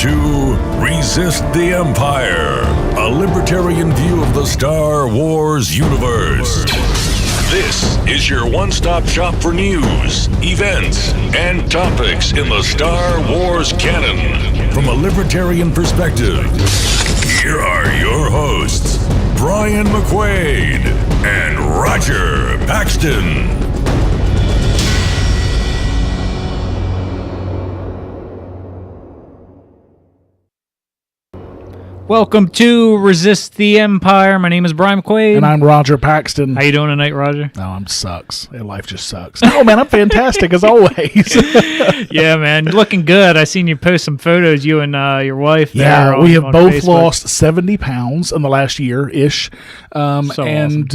to Resist the Empire, a libertarian view of the Star Wars universe. This is your one-stop shop for news, events, and topics in the Star Wars canon. From a libertarian perspective, here are your hosts, Brian McQuaid and Roger Paxton. Welcome to Resist the Empire. My name is Brian McQuaid. And I'm Roger Paxton. How you doing tonight, Roger? Oh, I'm sucks. Life just sucks. Oh, man, I'm fantastic as always. Yeah, man. You're looking good. I seen you post some photos, you and your wife. Yeah, we have both lost 70 pounds in the last year-ish. Awesome.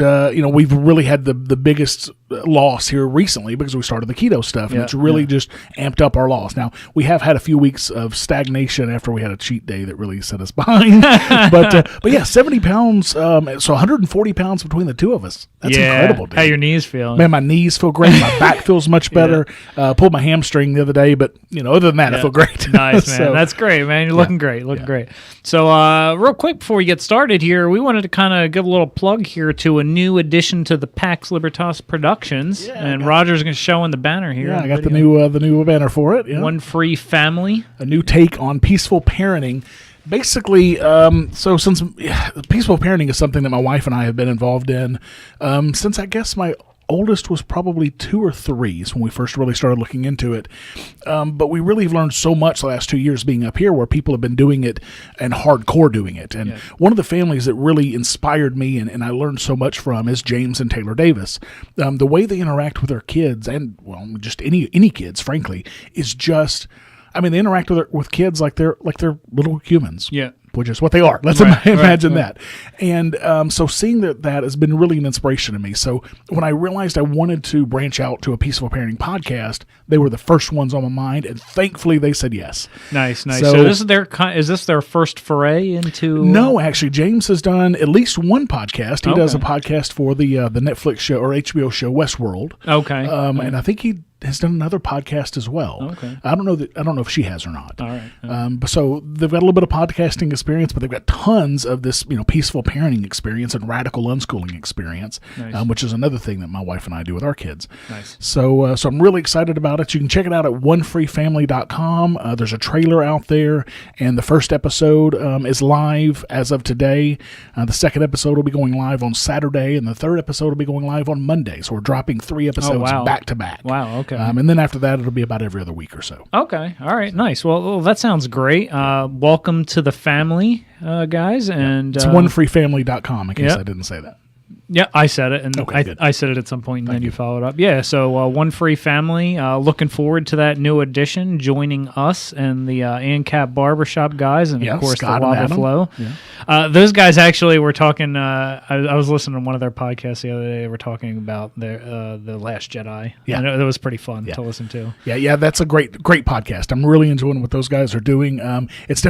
We've really had the biggest loss here recently because we started the keto stuff, and it's really just amped up our loss. Now, we have had a few weeks of stagnation after we had a cheat day that really set us behind. but yeah, 70 pounds, so 140 pounds between the two of us. That's incredible, dude. How your knees feeling? Man, my knees feel great. My back feels much better. Pulled my hamstring the other day, but other than that, I feel great. Nice, man. So, that's great, man. You're looking great. Looking great. So real quick before we get started here, we wanted to kind of give a little plug here to a new addition to the Pax Libertas Productions. Yeah, and Roger's going to show in the banner here. Yeah, I got the new banner for it. Yeah. One Free Family. A new take on peaceful parenting. Basically, since peaceful parenting is something that my wife and I have been involved in since I guess my oldest was probably 2 or 3 when we first really started looking into it. But we really have learned so much the last 2 years being up here where people have been doing it and hardcore doing it. And one of the families that really inspired me and I learned so much from is James and Taylor Davis. The way they interact with their kids and, well, just any kids, frankly, is just... I mean, they interact with kids like they're little humans. Yeah. Which is what they are. Let's imagine that. And so seeing that has been really an inspiration to me. So when I realized I wanted to branch out to a peaceful parenting podcast, they were the first ones on my mind, and thankfully they said yes. Nice. So this is their first foray into? No, actually, James has done at least one podcast. He does a podcast for the Netflix show or HBO show Westworld. Okay. And I think he has done another podcast as well. Okay. I don't know if she has or not. All right. But so they've got a little bit of podcasting experience, but they've got tons of this, peaceful parenting experience and radical unschooling experience, which is another thing that my wife and I do with our kids. Nice. So I'm really excited about it. You can check it out at onefreefamily.com. There's a trailer out there, and the first episode is live as of today. The second episode will be going live on Saturday, and the third episode will be going live on Monday. So we're dropping 3 episodes back to back. Wow. Okay. And then after that, it'll be about every other week or so. Okay. All right. Nice. Well, that sounds great. Welcome to the family, guys. And it's onefreefamily.com in case I didn't say that. Yeah, I said it, and I said it at some point, and then you followed up. Yeah, so One Free Family, looking forward to that new addition, joining us and the ANCAP Barbershop guys, and of course Scott the Lava Flow. Yeah. Those guys actually were talking, I was listening to one of their podcasts the other day, they were talking about the Last Jedi. Yeah. And it was pretty fun to listen to. Yeah, that's a great podcast. I'm really enjoying what those guys are doing. It's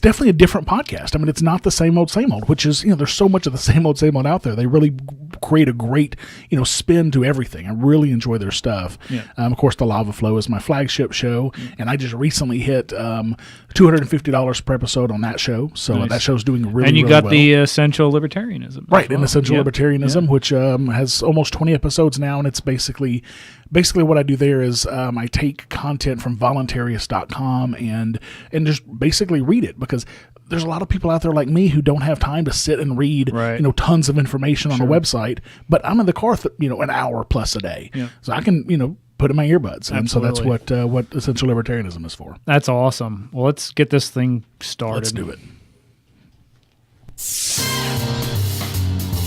definitely a different podcast. I mean, it's not the same old, which is, there's so much of the same old out there. They really create a great, spin to everything. I really enjoy their stuff. Yeah. Of course, the Lava Flow is my flagship show, and I just recently hit $250 per episode on that show. So that show's doing really well. And you got the Essential Libertarianism. Right, and Essential Libertarianism, which has almost 20 episodes now, and it's basically what I do there is I take content from voluntarist.com and just basically read it, because there's a lot of people out there like me who don't have time to sit and read tons of information on the website, but I'm in the car an hour plus a day. Yeah. So I can put in my earbuds. And so that's what Essential Libertarianism is for. That's awesome. Well, let's get this thing started. Let's do it.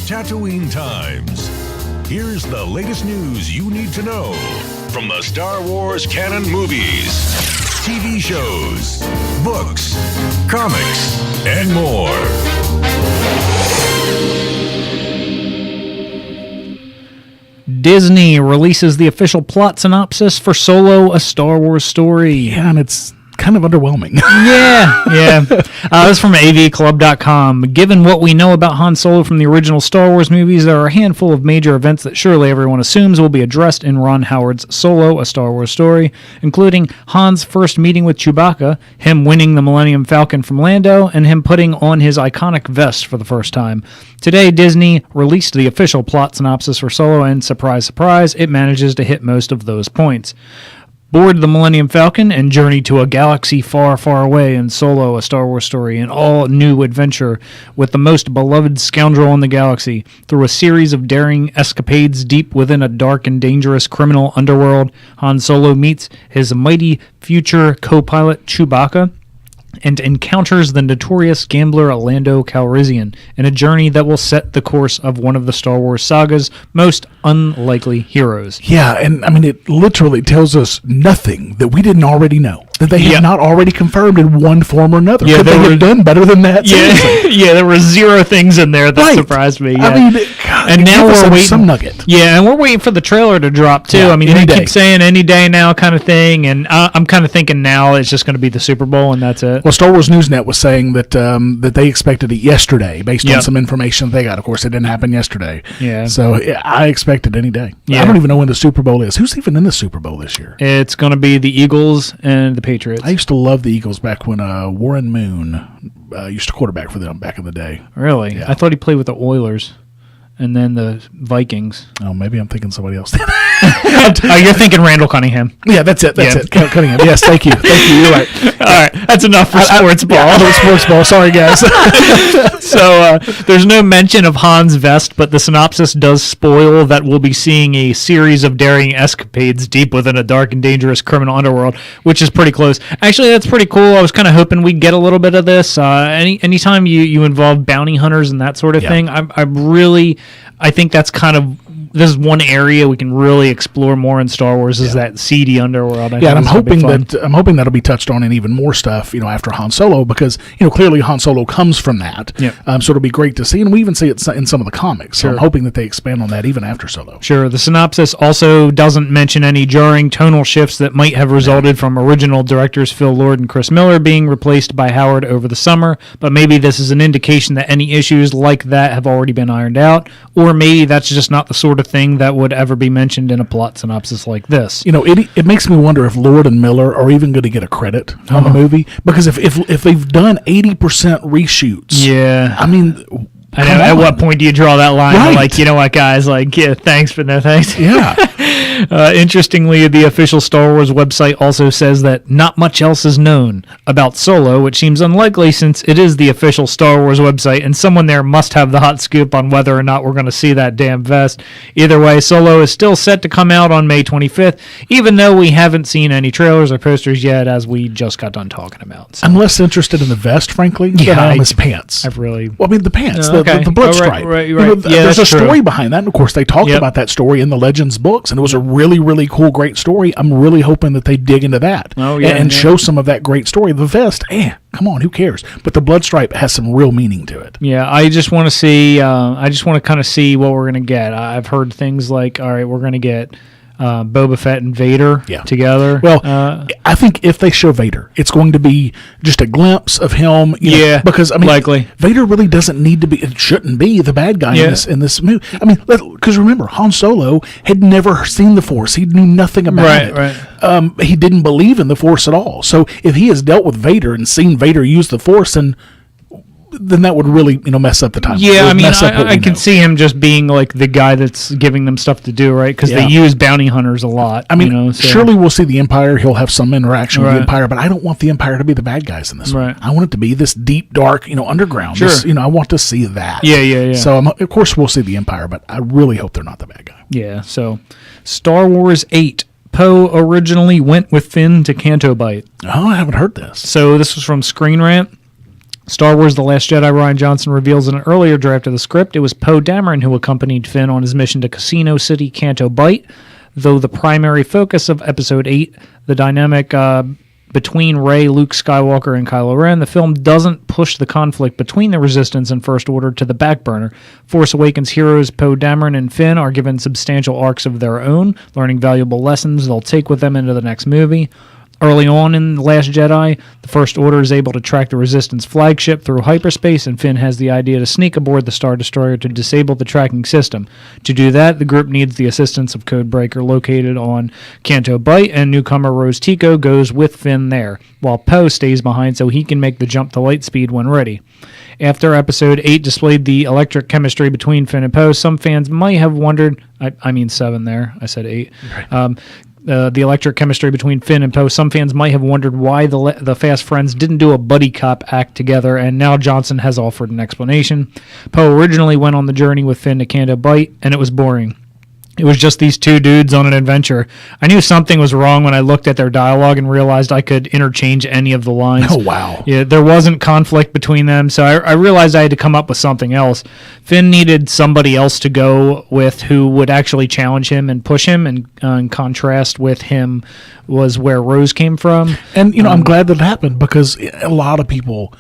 Tatooine Times. Here's the latest news you need to know from the Star Wars canon movies, TV shows, books, comics, and more. Disney releases the official plot synopsis for Solo: A Star Wars Story. Yeah, and it's kind of underwhelming. Yeah. This is from avclub.com. Given what we know about Han Solo from the original Star Wars movies, there are a handful of major events that surely everyone assumes will be addressed in Ron Howard's Solo, a Star Wars story, including Han's first meeting with Chewbacca, him winning the Millennium Falcon from Lando, and him putting on his iconic vest for the first time. Today, Disney released the official plot synopsis for Solo, and surprise, surprise, it manages to hit most of those points. Board the Millennium Falcon and journey to a galaxy far, far away in Solo, a Star Wars story, an all-new adventure with the most beloved scoundrel in the galaxy. Through a series of daring escapades deep within a dark and dangerous criminal underworld, Han Solo meets his mighty future co-pilot Chewbacca and encounters the notorious gambler Lando Calrissian in a journey that will set the course of one of the Star Wars saga's most unlikely heroes. Yeah, and I mean, it literally tells us nothing that we didn't already know, that they have not already confirmed in one form or another. Could they have done better than that? Yeah, there were zero things in there that surprised me. Yeah. I mean, God, and now we're waiting some nugget. Yeah, and we're waiting for the trailer to drop too. I mean, they keep saying any day now kind of thing, and I'm kind of thinking now it's just going to be the Super Bowl and that's it. Well, Star Wars Newsnet was saying that that they expected it yesterday based on some information they got. Of course, it didn't happen yesterday. Yeah. So I expect it any day. Yeah. I don't even know when the Super Bowl is. Who's even in the Super Bowl this year? It's going to be the Eagles and the Patriots. I used to love the Eagles back when Warren Moon used to quarterback for them back in the day. Really? Yeah. I thought he played with the Oilers and then the Vikings. Oh, maybe I'm thinking somebody else. Oh, you're thinking Randall Cunningham. Yeah, that's it. That's it. Cunningham. Yes, thank you. You're right. All right, that's enough for sports ball. Sports ball. Sorry, guys. So there's no mention of Han's vest, but the synopsis does spoil that we'll be seeing a series of daring escapades deep within a dark and dangerous criminal underworld, which is pretty close. Actually, that's pretty cool. I was kind of hoping we'd get a little bit of this. Anytime you involve bounty hunters and that sort of thing, I think that's kind of, this is one area we can really explore more in Star Wars is that seedy underworld. And I'm hoping that'll be touched on in even more stuff, after Han Solo, because clearly Han Solo comes from that. Yeah. So it'll be great to see, and we even see it in some of the comics. So I'm hoping that they expand on that even after Solo. Sure. The synopsis also doesn't mention any jarring tonal shifts that might have resulted from original directors Phil Lord and Chris Miller being replaced by Howard over the summer, but maybe this is an indication that any issues like that have already been ironed out, or maybe that's just not the sort of thing that would ever be mentioned in a plot synopsis like this. It makes me wonder if Lord and Miller are even going to get a credit on the movie, because if they've done 80% reshoots, I mean, at what point do you draw that line? Right. Like, you know what, guys? Like, yeah, thanks, but no thanks. Yeah. Interestingly, the official Star Wars website also says that not much else is known about Solo, which seems unlikely since it is the official Star Wars website, and someone there must have the hot scoop on whether or not we're going to see that damn vest. Either way, Solo is still set to come out on May 25th, even though we haven't seen any trailers or posters yet, as we just got done talking about. So. I'm less interested in the vest, frankly, than I am his pants. The pants, the blood stripe. Right. There's a story behind that, and of course they talked about that story in the Legends books, and it was a really, really cool, great story. I'm really hoping that they dig into that and show some of that great story. The vest, come on, who cares? But the blood stripe has some real meaning to it. Yeah, I just want to see. I just want to kind of see what we're going to get. I've heard things like, all right, we're going to get Boba Fett and Vader together. Well, I think if they show Vader, it's going to be just a glimpse of him. Because I mean, likely Vader really doesn't need to be. It shouldn't be the bad guy in this movie. I mean, because remember, Han Solo had never seen the Force. He knew nothing about it. Right. He didn't believe in the Force at all. So if he has dealt with Vader and seen Vader use the Force, then that would really, mess up the time. Yeah, I mean, I can see him just being like the guy that's giving them stuff to do, right? Because they use bounty hunters a lot. I mean, surely we'll see the Empire. He'll have some interaction with the Empire, but I don't want the Empire to be the bad guys in this one. I want it to be this deep, dark, underground. Sure. This, I want to see that. Yeah. So, of course, we'll see the Empire, but I really hope they're not the bad guy. Yeah, so Star Wars 8. Poe originally went with Finn to Canto Bight. Oh, I haven't heard this. So this was from Screen Rant. Star Wars The Last Jedi, Rian Johnson reveals in an earlier draft of the script it was Poe Dameron who accompanied Finn on his mission to Casino City, Canto Bight, though the primary focus of Episode 8, the dynamic between Rey, Luke Skywalker, and Kylo Ren, the film doesn't push the conflict between the Resistance and First Order to the back burner. Force Awakens heroes Poe Dameron and Finn are given substantial arcs of their own, learning valuable lessons they'll take with them into the next movie. Early on in The Last Jedi, the First Order is able to track the Resistance flagship through hyperspace, and Finn has the idea to sneak aboard the Star Destroyer to disable the tracking system. To do that, the group needs the assistance of Codebreaker located on Canto Bight, and newcomer Rose Tico goes with Finn there, while Poe stays behind so he can make the jump to light speed when ready. After Episode 8 displayed the electric chemistry between Finn and Poe, some fans might have wondered, I mean 7 there, I said 8, right. The electric chemistry between Finn and Poe, some fans might have wondered why the Fast Friends didn't do a buddy cop act together, and now Johnson has offered an explanation. Poe originally went on the journey with Finn to Canto Bight, and it was boring. It was just these two dudes on an adventure. I knew something was wrong when I looked at their dialogue and realized I could interchange any of the lines. Oh, wow. Yeah, there wasn't conflict between them, so I realized I had to come up with something else. Finn needed somebody else to go with who would actually challenge him and push him, and in contrast with him was where Rose came from. And, I'm glad that it happened, because a lot of people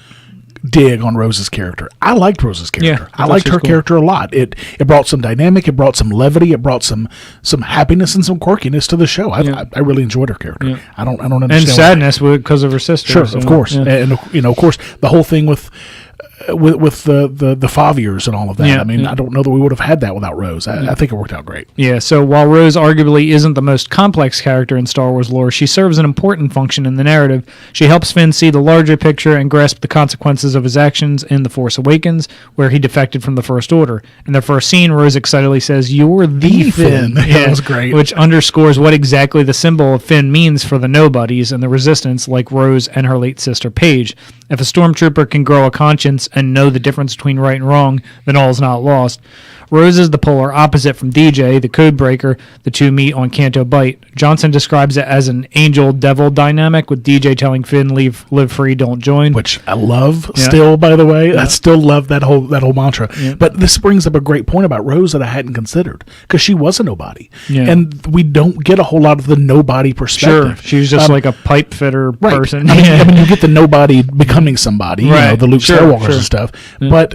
dig on Rose's character. I liked Rose's character. I liked her character a lot. It brought some dynamic, it brought some levity, it brought some happiness and some quirkiness to the show. I really enjoyed her character. Yeah. I don't understand. And sadness because of her sister. Sure, of course. Yeah. And of course, the whole thing with the Faviers and all of that. Yeah, I don't know that we would have had that without Rose. I think it worked out great. Yeah, so while Rose arguably isn't the most complex character in Star Wars lore, she serves an important function in the narrative. She helps Finn see the larger picture and grasp the consequences of his actions in The Force Awakens, where he defected from the First Order. In their first scene, Rose excitedly says, "You're the Finn." That was great. Which underscores what exactly the symbol of Finn means for the nobodies and the Resistance, like Rose and her late sister Paige. If a stormtrooper can grow a conscience and know the difference between right and wrong, then all is not lost. Rose is the polar opposite from DJ, the codebreaker. The two meet on Canto Bight. Johnson describes it as an angel-devil dynamic, with DJ telling Finn, live free, don't join. Which I love still, by the way. Yeah. I still love that whole mantra. Yeah. But this brings up a great point about Rose that I hadn't considered, because she was a nobody. Yeah. And we don't get a whole lot of the nobody perspective. Sure, she's just like a pipe fitter person. I mean, you get the nobody becoming somebody, the Luke Skywalkers and stuff. Yeah. But,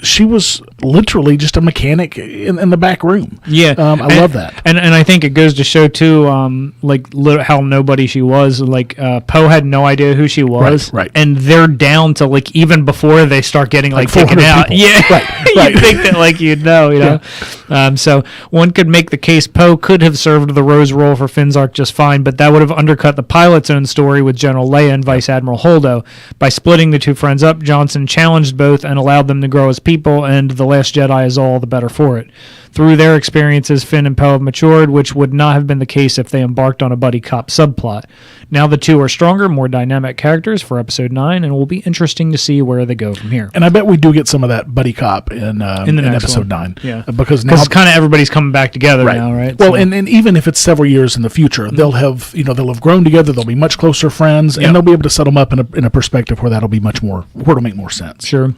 she was literally just a mechanic in the back room. Yeah. I love that. And I think it goes to show, too, how nobody she was. Poe had no idea who she was. Right. And they're down to, even before they start getting, taken out. People. Yeah. Right. You'd think that, you'd know, Yeah. So one could make the case Poe could have served the Rose role for Finn's arc just fine, but that would have undercut the pilot's own story with General Leia and Vice Admiral Holdo. By splitting the two friends up, Johnson challenged both and allowed them to grow as people, and The Last Jedi is all the better for it. Through their experiences, Finn and Poe have matured, which would not have been the case if they embarked on a buddy cop subplot. Now the two are stronger, more dynamic characters for Episode 9, and it will be interesting to see where they go from here. And I bet we do get some of that buddy cop in Episode 9. Yeah. Because now kind of everybody's coming back together now, right? Well, and even if it's several years in the future, they'll have grown together, they'll be much closer friends, and they'll be able to set them up in a perspective where it'll make more sense. Sure.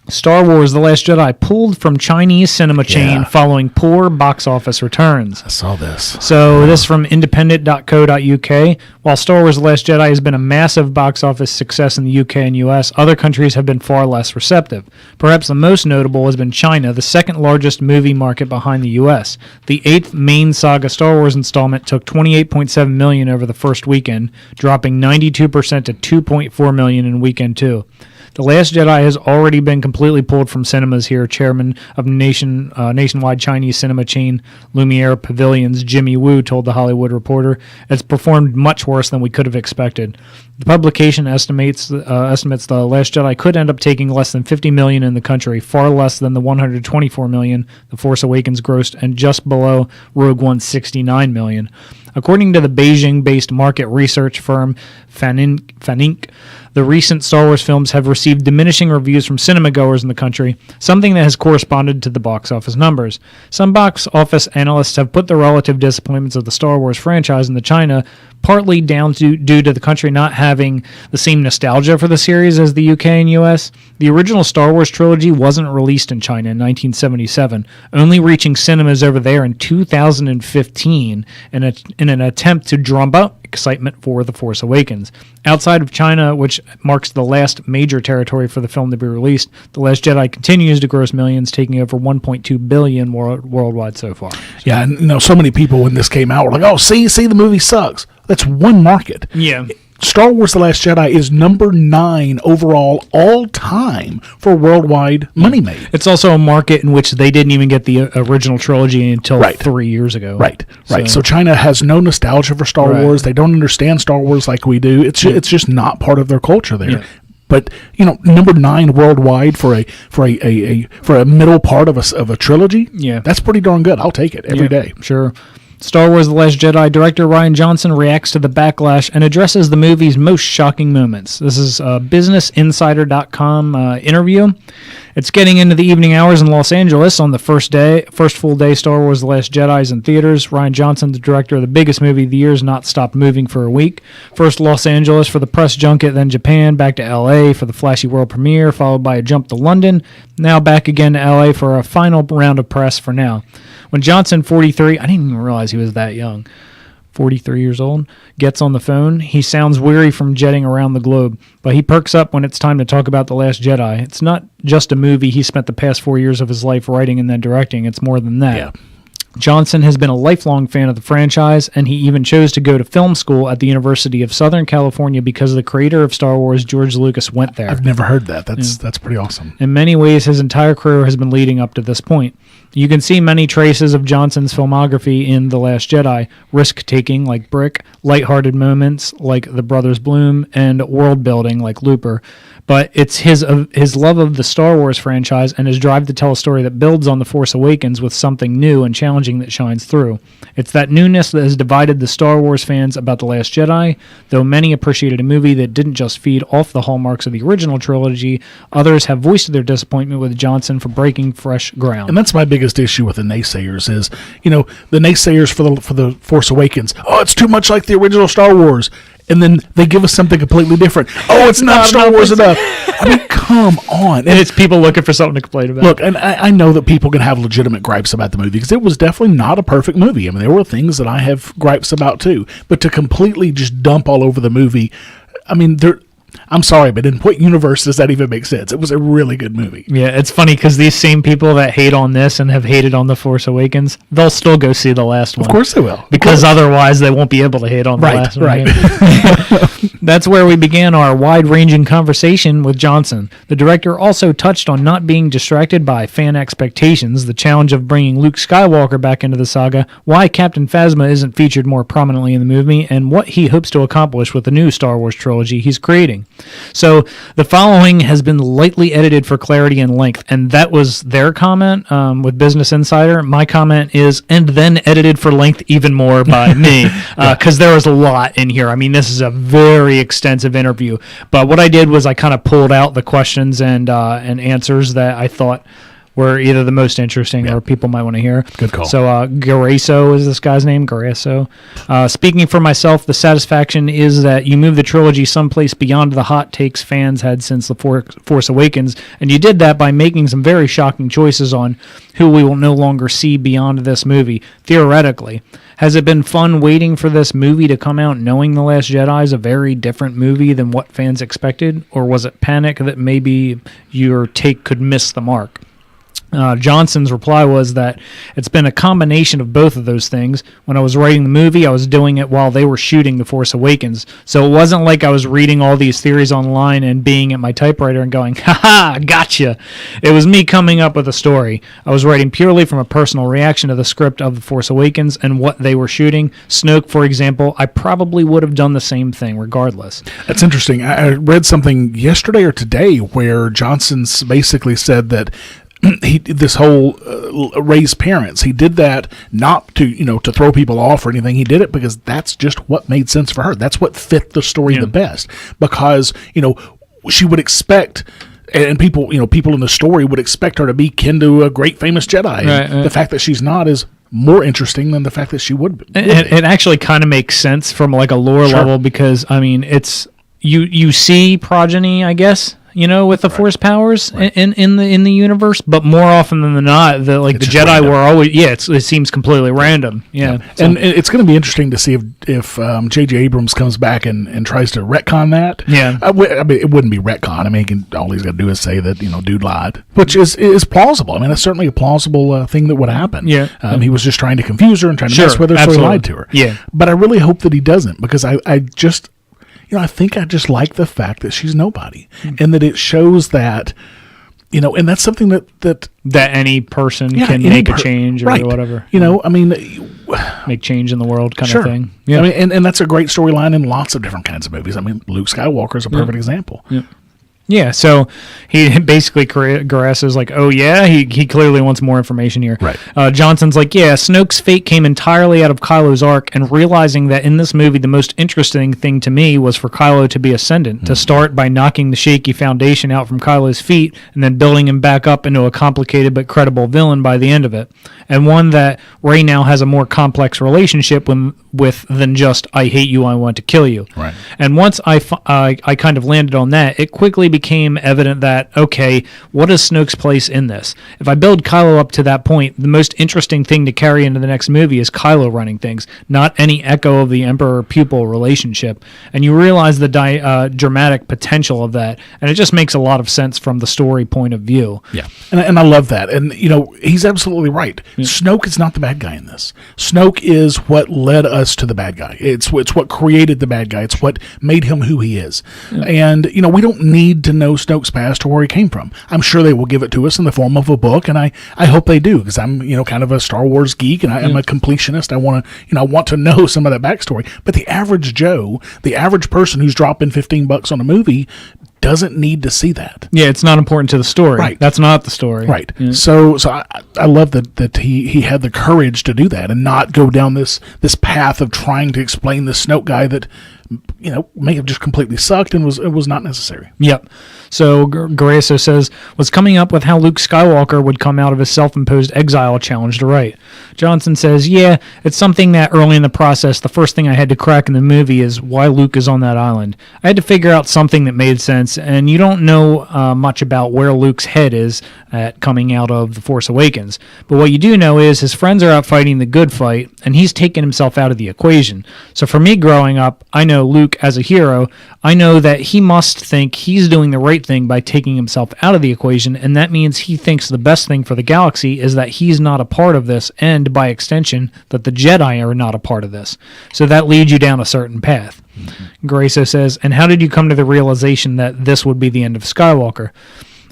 Star Wars The Last Jedi pulled from Chinese cinema chain following poor box office returns. I saw this. So this from independent.co.uk. While Star Wars The Last Jedi has been a massive box office success in the UK and US, other countries have been far less receptive. Perhaps the most notable has been China, the second largest movie market behind the US. The 8th main saga Star Wars installment took $28.7 million over the first weekend, dropping 92% to $2.4 million in weekend 2. The Last Jedi has already been completely pulled from cinemas here, chairman of nationwide Chinese cinema chain Lumiere Pavilions, Jimmy Wu, told The Hollywood Reporter. It's performed much worse than we could have expected. The publication estimates The Last Jedi could end up taking less than $50 million in the country, far less than the $124 million The Force Awakens grossed, and just below Rogue One's $69 million. According to the Beijing-based market research firm Faninc, the recent Star Wars films have received diminishing reviews from cinemagoers in the country, something that has corresponded to the box office numbers. Some box office analysts have put the relative disappointments of the Star Wars franchise into China partly due to the country not having the same nostalgia for the series as the UK and US. The original Star Wars trilogy wasn't released in China in 1977, only reaching cinemas over there in 2015 in an attempt to drum up excitement for The Force Awakens. Outside of China, which marks the last major territory for the film to be released, The Last Jedi continues to gross millions, taking over $1.2 billion worldwide so far. Yeah, and so many people when this came out were like, "Oh, see, the movie sucks." That's one market. Yeah. Star Wars The Last Jedi is number 9 overall all time for worldwide money made. It's also a market in which they didn't even get the original trilogy until 3 years ago. Right. So China has no nostalgia for Star Wars. They don't understand Star Wars like we do. It's just not part of their culture there. Yeah. But number 9 worldwide for a middle part of a trilogy. Yeah, that's pretty darn good. I'll take it every day. Sure. Star Wars The Last Jedi director Rian Johnson reacts to the backlash and addresses the movie's most shocking moments. This is a BusinessInsider.com interview. It's getting into the evening hours in Los Angeles on the first full day Star Wars The Last Jedi is in theaters. Rian Johnson, the director of the biggest movie of the year, has not stopped moving for a week. First Los Angeles for the press junket, then Japan, back to L.A. for the flashy world premiere, followed by a jump to London. Now back again to L.A. for a final round of press for now. When Johnson, 43, I didn't even realize he was that young, 43 years old, gets on the phone, he sounds weary from jetting around the globe, but he perks up when it's time to talk about The Last Jedi. It's not just a movie he spent the past 4 years of his life writing and then directing. It's more than that. Yeah. Johnson has been a lifelong fan of the franchise, and he even chose to go to film school at the University of Southern California because the creator of Star Wars, George Lucas, went there. I've never heard that. That's pretty awesome. In many ways, his entire career has been leading up to this point. You can see many traces of Johnson's filmography in The Last Jedi, risk-taking like Brick, lighthearted moments like The Brothers Bloom, and world-building like Looper. But it's his love of the Star Wars franchise and his drive to tell a story that builds on The Force Awakens with something new and challenging that shines through. It's that newness that has divided the Star Wars fans about The Last Jedi. Though many appreciated a movie that didn't just feed off the hallmarks of the original trilogy, others have voiced their disappointment with Johnson for breaking fresh ground. And that's my biggest issue with the naysayers is, the naysayers for the Force Awakens, oh, it's too much like the original Star Wars. And then they give us something completely different. Oh, it's not Star Wars enough. I mean, come on. And it's people looking for something to complain about. Look, and I know that people can have legitimate gripes about the movie because it was definitely not a perfect movie. I mean, there were things that I have gripes about too. But to completely just dump all over the movie, I mean, I'm sorry, but in what universe does that even make sense? It was a really good movie. Yeah, it's funny because these same people that hate on this and have hated on The Force Awakens, they'll still go see the last one. Of course they will. Because otherwise they won't be able to hate on the last one. Right. That's where we began our wide-ranging conversation with Johnson. The director also touched on not being distracted by fan expectations, the challenge of bringing Luke Skywalker back into the saga, why Captain Phasma isn't featured more prominently in the movie, and what he hopes to accomplish with the new Star Wars trilogy he's creating. So the following has been lightly edited for clarity and length, and that was their comment with Business Insider. My comment is, and then edited for length even more by me, because there was a lot in here. I mean, this is a very extensive interview, but what I did was I kind of pulled out the questions and answers that I thought were either the most interesting or people might want to hear. Good call. So Gareso is this guy's name, Gareso. Speaking for myself, the satisfaction is that you moved the trilogy someplace beyond the hot takes fans had since The Force Awakens, and you did that by making some very shocking choices on who we will no longer see beyond this movie, theoretically. Has it been fun waiting for this movie to come out knowing The Last Jedi is a very different movie than what fans expected, or was it panic that maybe your take could miss the mark? Johnson's reply was that it's been a combination of both of those things. When I was writing the movie, I was doing it while they were shooting The Force Awakens. So it wasn't like I was reading all these theories online and being at my typewriter and going, ha-ha, gotcha. It was me coming up with a story. I was writing purely from a personal reaction to the script of The Force Awakens and what they were shooting. Snoke, for example, I probably would have done the same thing regardless. That's interesting. I read something yesterday or today where Johnson's basically said that this whole raise parents, he did that not to to throw people off or anything. He did it because that's just what made sense for her. That's what fit the story the best, because she would expect, and people in the story would expect her to be kin to a great famous Jedi. Right. The fact that she's not is more interesting than the fact that she would be. It actually kind of makes sense from like a lore level, because I mean, it's you see progeny, I guess. with the Force powers in the universe. But more often than not, the Jedi random. Were always it seems completely random. Yeah. So. And it's going to be interesting to see if J.J. Abrams comes back and tries to retcon that. Yeah. I mean, it wouldn't be retcon. I mean, all he's got to do is say that dude lied, which is plausible. I mean, that's certainly a plausible thing that would happen. Yeah. He was just trying to confuse her and trying to mess with her, so he lied to her. Yeah. But I really hope that he doesn't, because I just, I think I just like the fact that she's nobody, and that it shows that, and that's something that any person can make a change or whatever. I mean, make change in the world kind of thing. Yeah. I mean, and that's a great storyline in lots of different kinds of movies. I mean, Luke Skywalker is a perfect example. Yeah. Yeah, so he basically Garasso's like, oh yeah, he clearly wants more information here. Right. Johnson's like, yeah, Snoke's fate came entirely out of Kylo's arc, and realizing that in this movie the most interesting thing to me was for Kylo to be ascendant, to start by knocking the shaky foundation out from Kylo's feet, and then building him back up into a complicated but credible villain by the end of it, and one that Rey now has a more complex relationship with than just, I hate you, I want to kill you. Right. And once I kind of landed on that, it quickly became evident that, okay, what is Snoke's place in this? If I build Kylo up to that point, the most interesting thing to carry into the next movie is Kylo running things, not any echo of the Emperor-pupil relationship. And you realize the dramatic potential of that, and it just makes a lot of sense from the story point of view. Yeah, and I love that. And, he's absolutely right. Yeah. Snoke is not the bad guy in this. Snoke is what led us to the bad guy. It's what created the bad guy. It's what made him who he is. Yeah. And, we don't need to know Snoke's past or where he came from. I'm sure they will give it to us in the form of a book, and I hope they do, because I'm kind of a Star Wars geek, and I'm a completionist. I want to know some of that backstory. But the average Joe, the average person who's dropping $15 on a movie, doesn't need to see that. Yeah, it's not important to the story. Right. That's not the story. Right. Yeah. So I love that he had the courage to do that and not go down this path of trying to explain this Snoke guy that may have just completely sucked and was not necessary. Yep. So Grasso says, was coming up with how Luke Skywalker would come out of his self-imposed exile challenge to write. Johnson says, yeah, it's something that early in the process, the first thing I had to crack in the movie is why Luke is on that island. I had to figure out something that made sense, and you don't know much about where Luke's head is at coming out of The Force Awakens. But what you do know is his friends are out fighting the good fight, and he's taken himself out of the equation. So for me growing up, I know Luke as a hero. I know that he must think he's doing the right thing by taking himself out of the equation, and that means he thinks the best thing for the galaxy is that he's not a part of this, and by extension, that the Jedi are not a part of this. So that leads you down a certain path. Mm-hmm. Grasso says, and how did you come to the realization that this would be the end of Skywalker?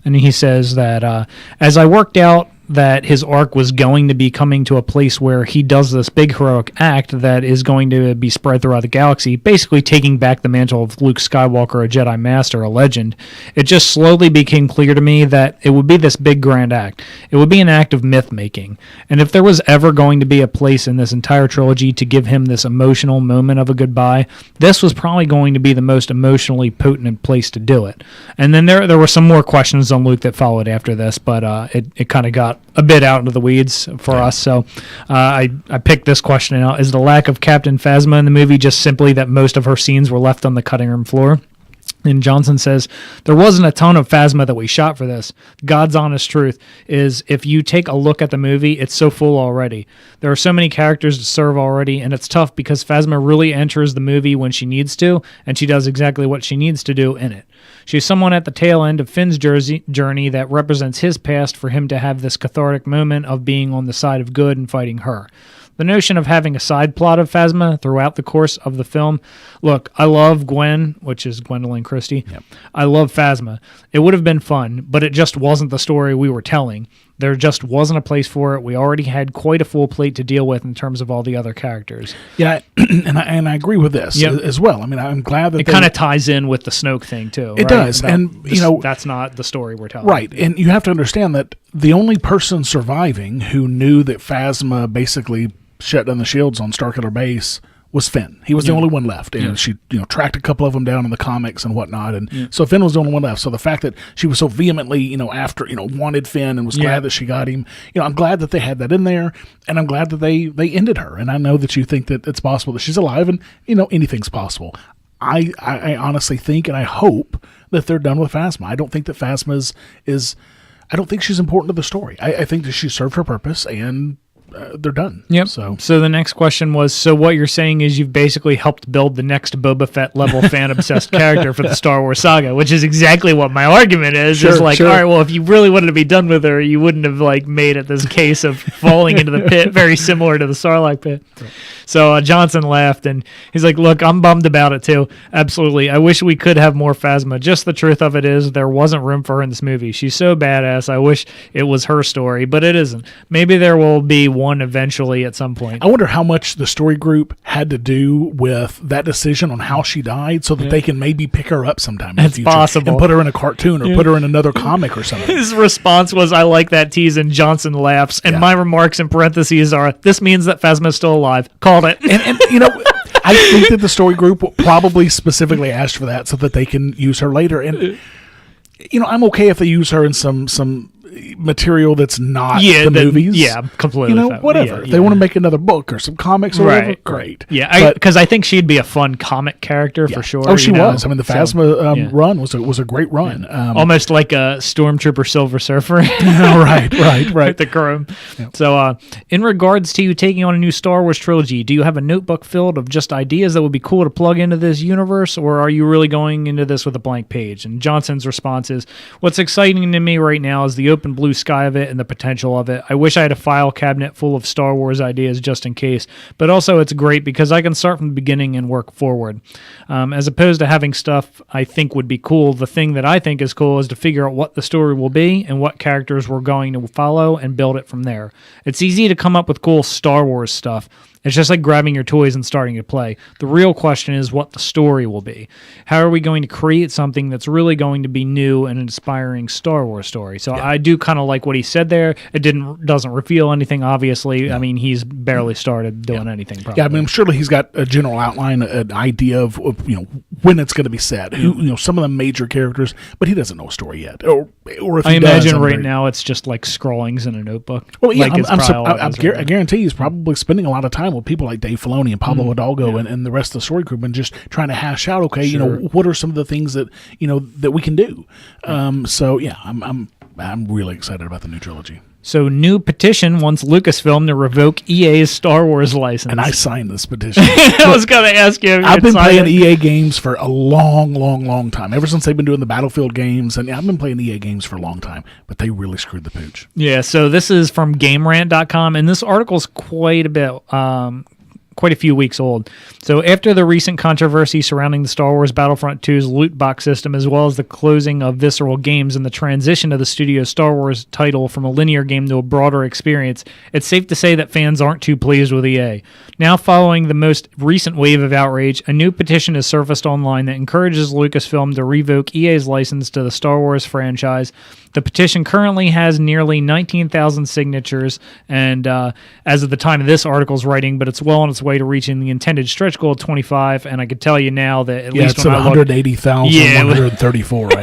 And he says that as I worked out that his arc was going to be coming to a place where he does this big heroic act that is going to be spread throughout the galaxy, basically taking back the mantle of Luke Skywalker, a Jedi Master, a legend. It just slowly became clear to me that it would be this big grand act. It would be an act of myth-making. And if there was ever going to be a place in this entire trilogy to give him this emotional moment of a goodbye, this was probably going to be the most emotionally potent place to do it. And then there were some more questions on Luke that followed after this, but it kind of got a bit out into the weeds for us. So I picked this question out. Is the lack of Captain Phasma in the movie just simply that most of her scenes were left on the cutting room floor? And Johnson says, there wasn't a ton of Phasma that we shot for this. God's honest truth is if you take a look at the movie, it's so full already. There are so many characters to serve already, and it's tough because Phasma really enters the movie when she needs to, and she does exactly what she needs to do in it. She's someone at the tail end of Finn's journey that represents his past for him to have this cathartic moment of being on the side of good and fighting her. The notion of having a side plot of Phasma throughout the course of the film. Look, I love Gwen, which is Gwendolyn Christie. Yep. I love Phasma. It would have been fun, but it just wasn't the story we were telling. There just wasn't a place for it. We already had quite a full plate to deal with in terms of all the other characters. Yeah, and I agree with this as well. I mean, I'm glad that it kind of ties in with the Snoke thing too. It does, and that's not the story we're telling. Right, and you have to understand that the only person surviving who knew that Phasma basically shut down the shields on Starkiller Base was Finn. He was the only one left, and she tracked a couple of them down in the comics and whatnot, and so Finn was the only one left. So the fact that she was so vehemently after wanted Finn and was glad that she got him, I'm glad that they had that in there, and I'm glad that they ended her. And I know that you think that it's possible that she's alive, and anything's possible. I honestly think and I hope that they're done with Phasma. I don't think that Phasma is I don't think she's important to the story. I think that she served her purpose, and they're done. Yep. So the next question was, so what you're saying is you've basically helped build the next Boba Fett level fan-obsessed character for the Star Wars saga, which is exactly what my argument is. Sure, is like, sure. all right, well, if you really wanted to be done with her, you wouldn't have like made it this case of falling into the pit, very similar to the Sarlacc pit. Right. So Johnson laughed, and he's like, look, I'm bummed about it too. Absolutely. I wish we could have more Phasma. Just the truth of it is there wasn't room for her in this movie. She's so badass. I wish it was her story, but it isn't. Maybe there will be one eventually at some point. I wonder how much the story group had to do with that decision on how she died so that they can maybe pick her up sometime in the future. Possible. And put her in a cartoon or put her in another comic or something. His response was, I like that tease, and Johnson laughs. And my remarks in parentheses are, this means that Phasma's still alive. Called it. And you know, I think that the story group will probably specifically asked for that so that they can use her later. And, you know, I'm okay if they use her in some material that's not the movies. Yeah, completely. You know, whatever. If they want to make another book or some comics or whatever, great. Yeah, because I think she'd be a fun comic character for sure. Oh, she was. I mean, the Phasma run was a great run. Yeah. Almost like a Stormtrooper Silver Surfer. right. With the chrome. Yep. So, in regards to you taking on a new Star Wars trilogy, do you have a notebook filled of just ideas that would be cool to plug into this universe, or are you really going into this with a blank page? And Johnson's response is, what's exciting to me right now is the open blue sky of it and the potential of it. I wish I had a file cabinet full of Star Wars ideas just in case, but also it's great because I can start from the beginning and work forward. As opposed to having stuff I think would be cool, the thing that I think is cool is to figure out what the story will be and what characters we're going to follow and build it from there. It's easy to come up with cool Star Wars stuff. It's just like grabbing your toys and starting to play. The real question is what the story will be. How are we going to create something that's really going to be new and inspiring Star Wars story? So I do kind of like what he said there. It doesn't reveal anything, obviously. I mean, he's barely started doing anything, probably. Yeah, I mean, surely he's got a general outline, an idea of you know, when it's going to be set. Who, you know, some of the major characters, but he doesn't know a story yet. Or if I he imagine does, right now it's just like scrawlings in a notebook. Well, yeah, like I guarantee he's probably spending a lot of time with people like Dave Filoni and Pablo Hidalgo and the rest of the story group and just trying to hash out, okay, you know, what are some of the things that, you know, that we can do. So yeah, I'm really excited about the new trilogy. So, new petition wants Lucasfilm to revoke EA's Star Wars license. And I signed this petition. I was going to ask you. I've been playing EA games for a long time. Ever since they've been doing the Battlefield games. And I've been playing EA games for a long time. But they really screwed the pooch. Yeah, so this is from GameRant.com. And this article's quite a few weeks old. So after the recent controversy surrounding the Star Wars Battlefront 2's loot box system, as well as the closing of Visceral Games and the transition of the studio's Star Wars title from a linear game to a broader experience, it's safe to say that fans aren't too pleased with EA. Now, following the most recent wave of outrage, a new petition has surfaced online that encourages Lucasfilm to revoke EA's license to the Star Wars franchise. The petition currently has nearly 19,000 signatures, and as of the time of this article's writing, but it's well on its way to reaching the intended stretch goal of 25, and I can tell you now that at least it's when at 180,134 right now.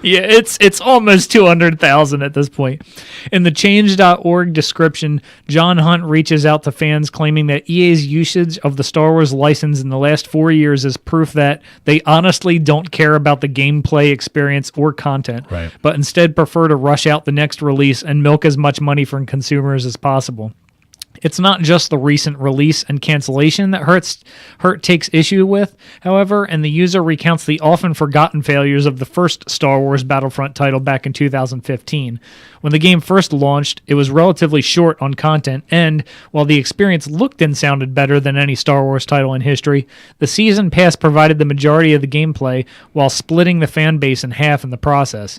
It's almost 200,000 at this point. In the change.org description, John Hunt reaches out to fans claiming that EA's usage of the Star Wars license in the last 4 years is proof that they honestly don't care about the gameplay experience or content, but instead prefer to rush out the next release and milk as much money from consumers as possible. It's not just the recent release and cancellation that Hurt takes issue with, however, and the user recounts the often forgotten failures of the first Star Wars Battlefront title back in 2015. When the game first launched, it was relatively short on content, and while the experience looked and sounded better than any Star Wars title in history, the Season Pass provided the majority of the gameplay while splitting the fan base in half in the process.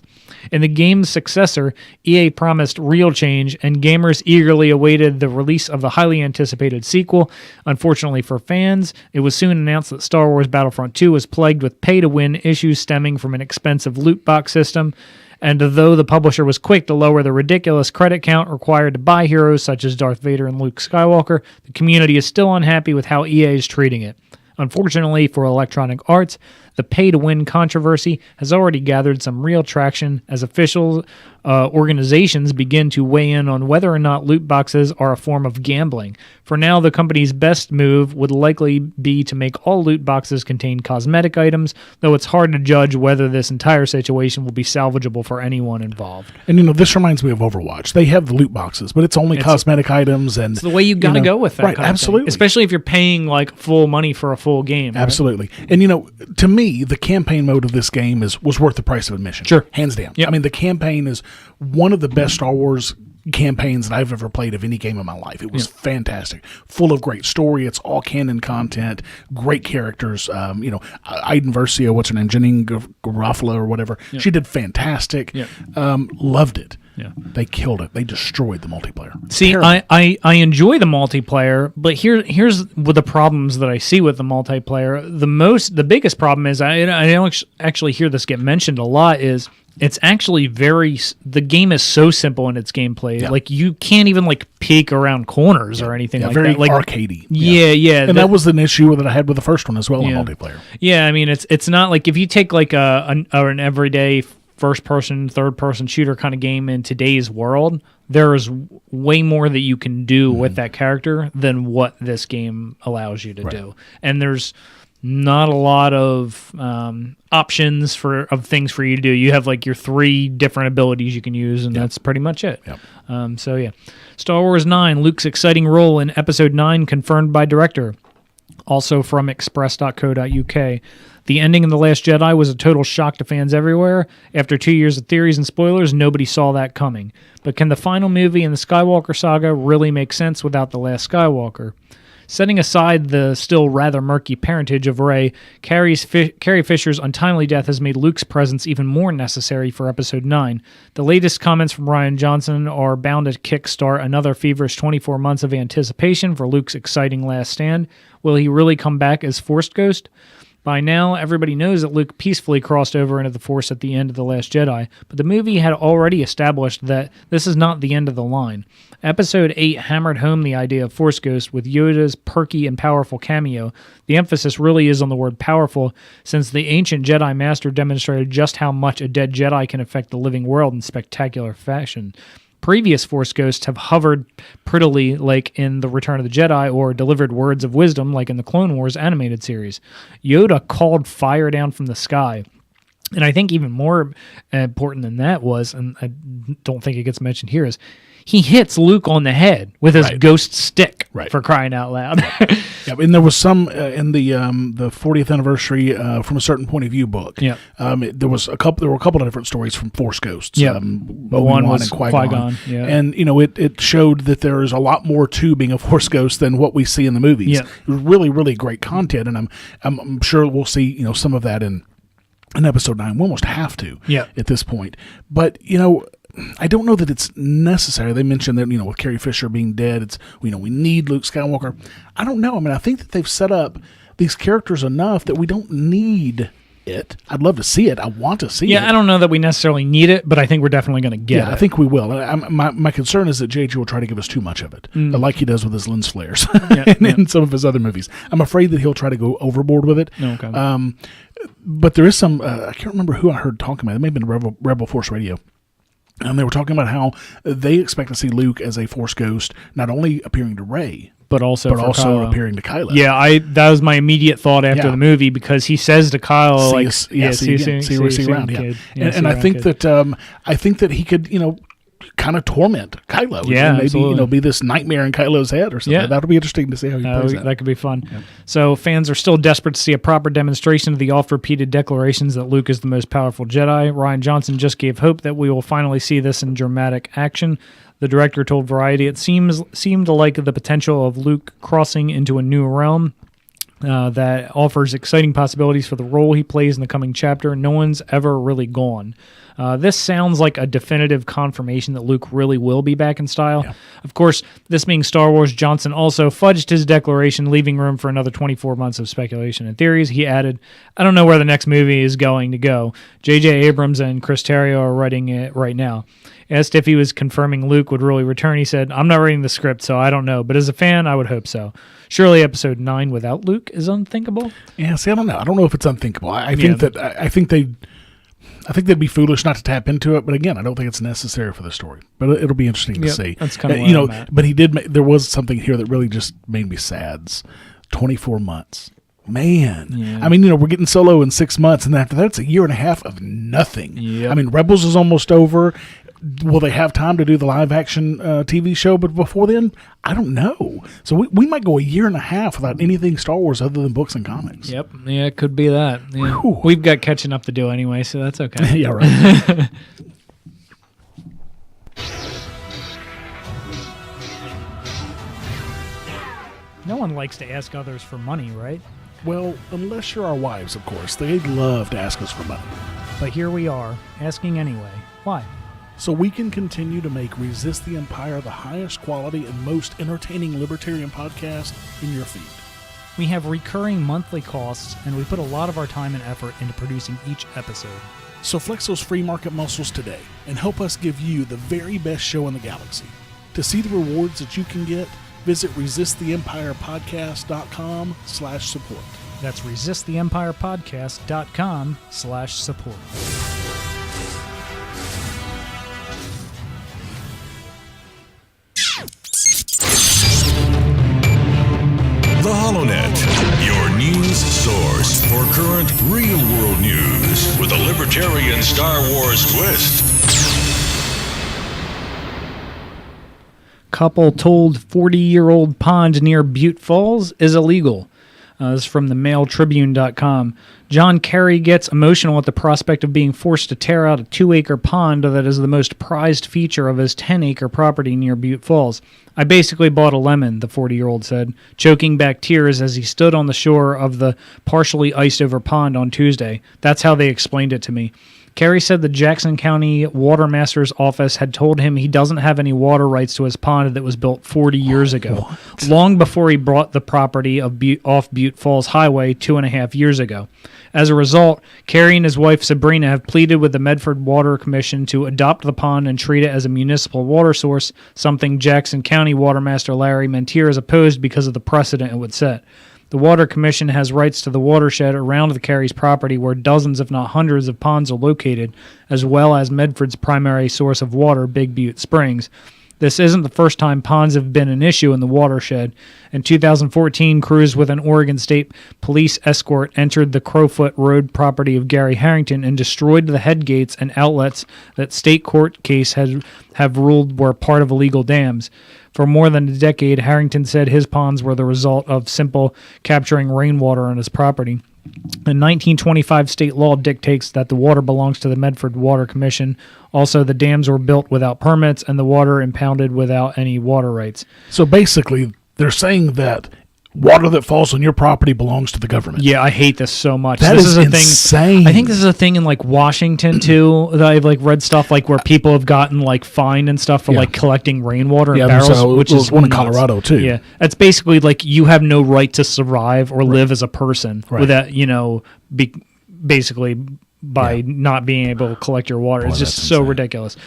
In the game's successor, EA promised real change, and gamers eagerly awaited the release of the highly anticipated sequel. Unfortunately for fans, it was soon announced that Star Wars Battlefront 2 was plagued with pay-to-win issues stemming from an expensive loot box system, and though the publisher was quick to lower the ridiculous credit count required to buy heroes such as Darth Vader and Luke Skywalker, the community is still unhappy with how EA is treating it. Unfortunately for Electronic Arts, The pay-to-win controversy has already gathered some real traction as official organizations begin to weigh in on whether or not loot boxes are a form of gambling. For now, the company's best move would likely be to make all loot boxes contain cosmetic items, though it's hard to judge whether this entire situation will be salvageable for anyone involved. And, this reminds me of Overwatch. They have the loot boxes, but it's only cosmetic items. And it's the way you got to go with that. Right, kind of absolutely. thing. Especially if you're paying full money for a full game. Absolutely. Right? And, to me, the campaign mode of this game was worth the price of admission. Sure. Hands down. Yep. I mean, the campaign is one of the best Star Wars campaigns that I've ever played of any game in my life. It was fantastic, full of great story. It's all canon content, great characters. Iden Versio, what's her name, Janine Garofalo or whatever. She did fantastic. Loved it. Yeah. They killed it. They destroyed the multiplayer. See, I enjoy the multiplayer, but here's what the problems that I see with the multiplayer. The biggest problem is I don't actually hear this get mentioned a lot is it's actually the game is so simple in its gameplay. Yeah. You can't even peek around corners or anything like very that. Very arcadey. Yeah. And that was an issue that I had with the first one as well in multiplayer. Yeah, I mean it's not if you take an everyday first-person, third-person shooter kind of game in today's world, there is way more that you can do with that character than what this game allows you to do. And there's not a lot of options of things for you to do. You have your 3 different abilities you can use, and that's pretty much it. Yep. Star Wars 9, Luke's exciting role in Episode 9 confirmed by director. Also from express.co.uk. The ending of The Last Jedi was a total shock to fans everywhere. After 2 years of theories and spoilers, nobody saw that coming. But can the final movie in the Skywalker saga really make sense without The Last Skywalker? Setting aside the still rather murky parentage of Rey, Carrie Fisher's untimely death has made Luke's presence even more necessary for Episode 9. The latest comments from Rian Johnson are bound to kickstart another feverish 24 months of anticipation for Luke's exciting last stand. Will he really come back as Force Ghost? By now, everybody knows that Luke peacefully crossed over into the Force at the end of The Last Jedi, but the movie had already established that this is not the end of the line. Episode 8 hammered home the idea of Force Ghost with Yoda's perky and powerful cameo. The emphasis really is on the word powerful, since the ancient Jedi Master demonstrated just how much a dead Jedi can affect the living world in spectacular fashion. Previous Force Ghosts have hovered prettily like in The Return of the Jedi or delivered words of wisdom like in the Clone Wars animated series. Yoda called fire down from the sky. And I think even more important than that was, and I don't think it gets mentioned here, is he hits Luke on the head with his ghost stick, for crying out loud. And there was some in the 40th anniversary from a certain point of view book. There were a couple of different stories from Force Ghosts. One was and Qui-Gon. And it showed that there is a lot more to being a Force Ghost than what we see in the movies. It was really, really great content, and I'm sure we'll see some of that in Episode 9. We almost have to at this point. But I don't know that it's necessary. They mentioned that, with Carrie Fisher being dead, we need Luke Skywalker. I don't know. I mean, I think that they've set up these characters enough that we don't need it. I'd love to see it. I want to see it. Yeah, I don't know that we necessarily need it, but I think we're definitely going to get it. I think we will. My concern is that JJ will try to give us too much of it, like he does with his lens flares in some of his other movies. I'm afraid that he'll try to go overboard with it. Okay. But there is some, I can't remember who I heard talking about it. It may have been Rebel Force Radio. And they were talking about how they expect to see Luke as a Force Ghost, not only appearing to Rey, but also appearing to Kylo. Yeah, that was my immediate thought after the movie, because he says to Kylo, see you around. And I think that he could, kind of torment Kylo. Yeah, and maybe absolutely. Be this nightmare in Kylo's head or something. Yeah. That'll be interesting to see how he plays that. That could be fun. Yeah. So fans are still desperate to see a proper demonstration of the oft-repeated declarations that Luke is the most powerful Jedi. Rian Johnson just gave hope that we will finally see this in dramatic action. The director told Variety it seemed like the potential of Luke crossing into a new realm that offers exciting possibilities for the role he plays in the coming chapter. No one's ever really gone. This sounds like a definitive confirmation that Luke really will be back in style. Yeah. Of course, this being Star Wars, Johnson also fudged his declaration, leaving room for another 24 months of speculation and theories. He added, I don't know where the next movie is going to go. J.J. Abrams and Chris Terrio are writing it right now. Asked if he was confirming Luke would really return. He said, I'm not reading the script, so I don't know. But as a fan, I would hope so. Surely episode 9 without Luke is unthinkable. Yeah, see, I don't know. I don't know if it's unthinkable. I think they'd be foolish not to tap into it. But again, I don't think it's necessary for the story. But it'll be interesting to see. That's kind of I'm at. But there was something here that really just made me sad. 24 months. Man, yeah. I mean, we're getting Solo in 6 months, and after that, it's a year and a half of nothing. Yep. I mean, Rebels is almost over. Will they have time to do the live-action TV show? But before then, I don't know. So we might go a year and a half without anything Star Wars other than books and comics. Yep. Yeah, it could be that. Yeah. We've got catching up to do anyway, so that's okay. Yeah, right. No one likes to ask others for money, right? Well, unless you're our wives, of course. They'd love to ask us for money. But here we are, asking anyway. Why? So we can continue to make Resist the Empire the highest quality and most entertaining libertarian podcast in your feed. We have recurring monthly costs, and we put a lot of our time and effort into producing each episode. So flex those free market muscles today and help us give you the very best show in the galaxy. To see the rewards that you can get, visit resisttheempirepodcast.com/support. That's resisttheempirepodcast.com/support. The HoloNet, your news source for current real-world news with a libertarian Star Wars twist. Couple told 40-year-old pond near Butte Falls is illegal. This is from the mailtribune.com. John Kerry gets emotional at the prospect of being forced to tear out a 2-acre pond that is the most prized feature of his 10-acre property near Butte Falls. I basically bought a lemon, the 40-year-old said, choking back tears as he stood on the shore of the partially iced-over pond on Tuesday. That's how they explained it to me. Kerry said the Jackson County Watermaster's office had told him he doesn't have any water rights to his pond that was built 40 years ago, long before he bought the property off Butte Falls Highway 2.5 years ago. As a result, Kerry and his wife Sabrina have pleaded with the Medford Water Commission to adopt the pond and treat it as a municipal water source, something Jackson County Watermaster Larry Mentier has opposed because of the precedent it would set. The Water Commission has rights to the watershed around the Kerry's property where dozens if not hundreds of ponds are located, as well as Medford's primary source of water, Big Butte Springs. This isn't the first time ponds have been an issue in the watershed. In 2014, crews with an Oregon State Police escort entered the Crowfoot Road property of Gary Harrington and destroyed the head gates and outlets that state court case have ruled were part of illegal dams. For more than a decade, Harrington said his ponds were the result of simple capturing rainwater on his property. A 1925 state law dictates that the water belongs to the Medford Water Commission. Also, the dams were built without permits and the water impounded without any water rights. So basically, they're saying that water that falls on your property belongs to the government. Yeah, I hate this so much. This is insane. Thing, I think this is a thing in like Washington too. That I've like read stuff like where people have gotten like fined and stuff for like collecting rainwater in barrels, which is one in Colorado too. Yeah, that's basically like you have no right to survive or live as a person without basically by not being able to collect your water. It's just so ridiculous.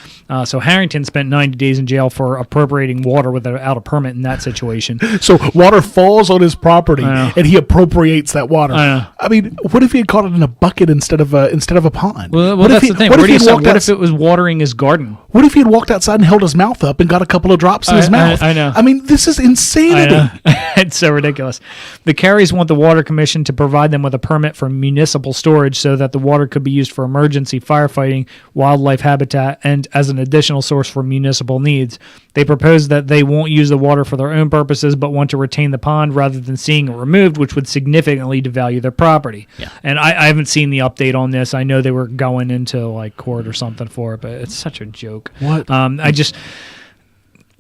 So Harrington spent 90 days in jail for appropriating water without a permit in that situation. So water falls on his property and he appropriates that water. I mean, what if he had caught it in a bucket instead of a pond? Well, that's the thing. What if it was watering his garden? What if he had walked outside and held his mouth up and got a couple of drops in his mouth? I know. I mean, this is insanity. It's so ridiculous. The Kerrys want the Water Commission to provide them with a permit for municipal storage so that the water could be used for emergency firefighting, wildlife habitat, and as an additional source for municipal needs. They propose that they won't use the water for their own purposes, but want to retain the pond rather than seeing it removed, which would significantly devalue their property. Yeah. And I haven't seen the update on this. I know they were going into like court or something for it, but it's such a joke. What?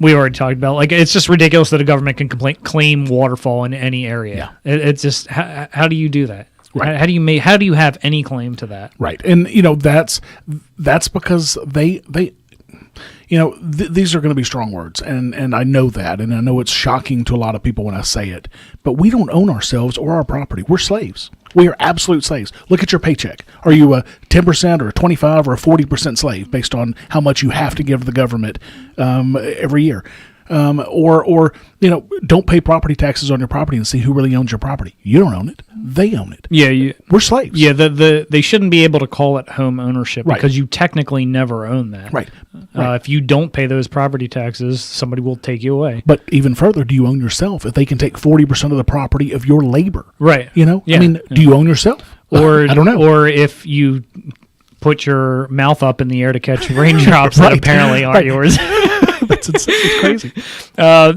We already talked about like it's just ridiculous that a government can claim waterfall in any area. Yeah. It's just how do you do that? Right. How do you have any claim to that? Right. And that's because they these are going to be strong words, and I know that, and I know it's shocking to a lot of people when I say it, but we don't own ourselves or our property. We're slaves. We are absolute slaves. Look at your paycheck. Are you a 10% or a 25 or a 40% slave based on how much you have to give the government every year? Or don't pay property taxes on your property and see who really owns your property. You don't own it; they own it. Yeah, we're slaves. Yeah, they shouldn't be able to call it home ownership because you technically never own that. Right. If you don't pay those property taxes, somebody will take you away. But even further, do you own yourself? If they can take 40% of the property of your labor, right? Yeah. I mean, do you own yourself? Or I don't know. Or if you put your mouth up in the air to catch raindrops that apparently aren't yours. It's crazy.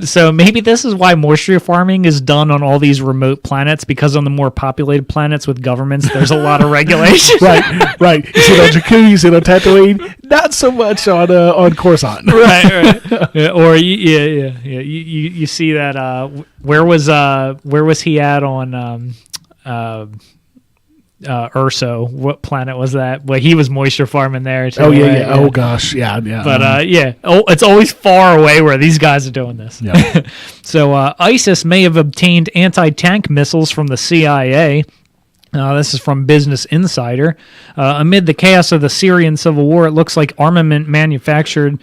So maybe this is why moisture farming is done on all these remote planets, because on the more populated planets with governments, there's a lot of regulation. Right. You see it on Jakku, you see it on Tatooine, not so much on Coruscant. Right. Yeah, or you see that. Where was he at on Urso? What planet was that? Well, he was moisture farming there too. Oh yeah. Oh gosh, yeah. But it's always far away where these guys are doing this. Yeah. So ISIS may have obtained anti-tank missiles from the CIA. This is from Business Insider. Amid the chaos of the Syrian civil war, it looks like armaments manufactured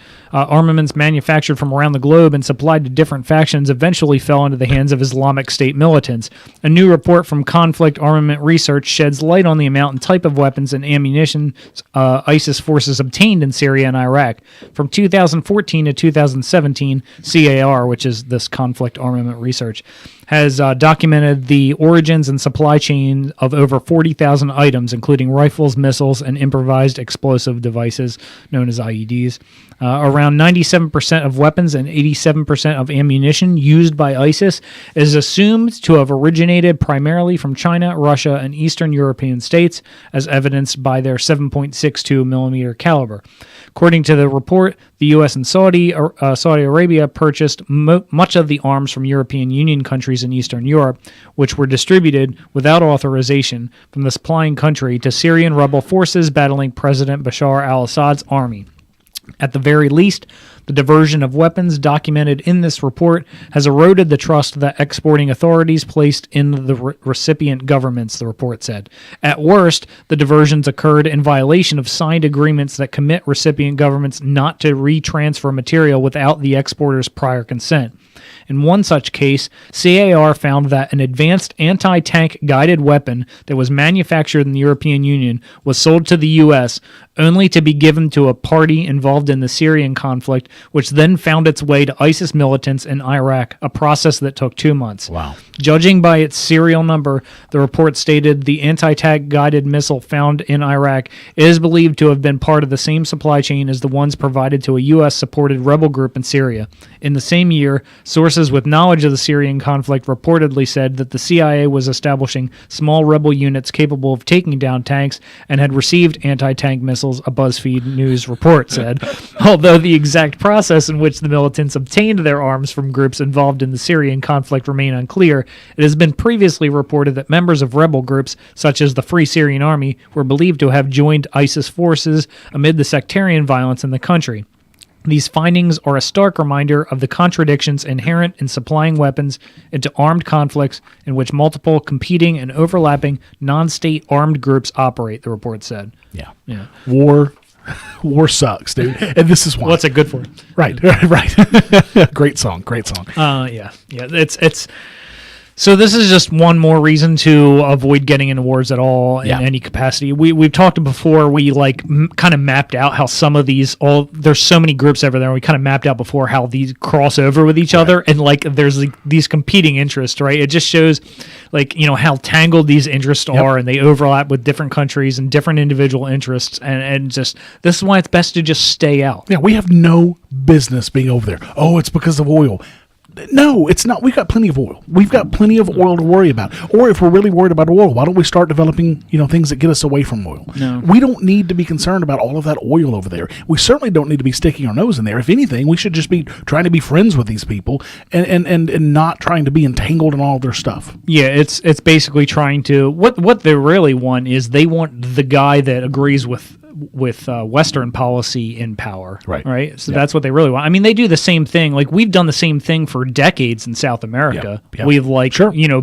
from around the globe and supplied to different factions eventually fell into the hands of Islamic State militants. A new report from Conflict Armament Research sheds light on the amount and type of weapons and ammunition ISIS forces obtained in Syria and Iraq. From 2014 to 2017, CAR, which is this Conflict Armament Research, has documented the origins and supply chain of over 40,000 items, including rifles, missiles, and improvised explosive devices known as IEDs. Around 97% of weapons and 87% of ammunition used by ISIS is assumed to have originated primarily from China, Russia, and Eastern European states, as evidenced by their 7.62 millimeter caliber. According to the report, the U.S. and Saudi Arabia purchased much of the arms from European Union countries in Eastern Europe, which were distributed without authorization from the supplying country to Syrian rebel forces battling President Bashar al-Assad's army. At the very least, the diversion of weapons documented in this report has eroded the trust that exporting authorities placed in the recipient governments, the report said. At worst, the diversions occurred in violation of signed agreements that commit recipient governments not to retransfer material without the exporter's prior consent. In one such case, CAR found that an advanced anti-tank guided weapon that was manufactured in the European Union was sold to the U.S. only to be given to a party involved in the Syrian conflict, which then found its way to ISIS militants in Iraq, a process that took 2 months. Wow. Judging by its serial number, the report stated the anti-tank guided missile found in Iraq is believed to have been part of the same supply chain as the ones provided to a U.S.-supported rebel group in Syria. In the same year, sources with knowledge of the Syrian conflict reportedly said that the CIA was establishing small rebel units capable of taking down tanks and had received anti-tank missiles, a BuzzFeed News report said. Although the exact process in which the militants obtained their arms from groups involved in the Syrian conflict remain unclear, it has been previously reported that members of rebel groups, such as the Free Syrian Army, were believed to have joined ISIS forces amid the sectarian violence in the country. These findings are a stark reminder of the contradictions inherent in supplying weapons into armed conflicts in which multiple competing and overlapping non-state armed groups operate, the report said. Yeah. War sucks, dude. And this is why. What's it good for? Right. Great song. Yeah. It's so this is just one more reason to avoid getting into wars at all in any capacity. We've talked before. We kind of mapped out how some of these there's so many groups over there. We kind of mapped out before how these cross over with each other, and there's these competing interests. Right. It just shows how tangled these interests are, and they overlap with different countries and different individual interests, and just this is why it's best to just stay out. Yeah, we have no business being over there. Oh, it's because of oil. No, it's not. We've got plenty of oil. We've got plenty of oil to worry about. Or if we're really worried about oil, why don't we start developing, things that get us away from oil? No. We don't need to be concerned about all of that oil over there. We certainly don't need to be sticking our nose in there. If anything, we should just be trying to be friends with these people and not trying to be entangled in all of their stuff. Yeah, it's basically trying to what they really want is they want the guy that agrees with Western policy in power. Right. So that's what they really want. I mean, they do the same thing. Like, we've done the same thing for decades in South America. We've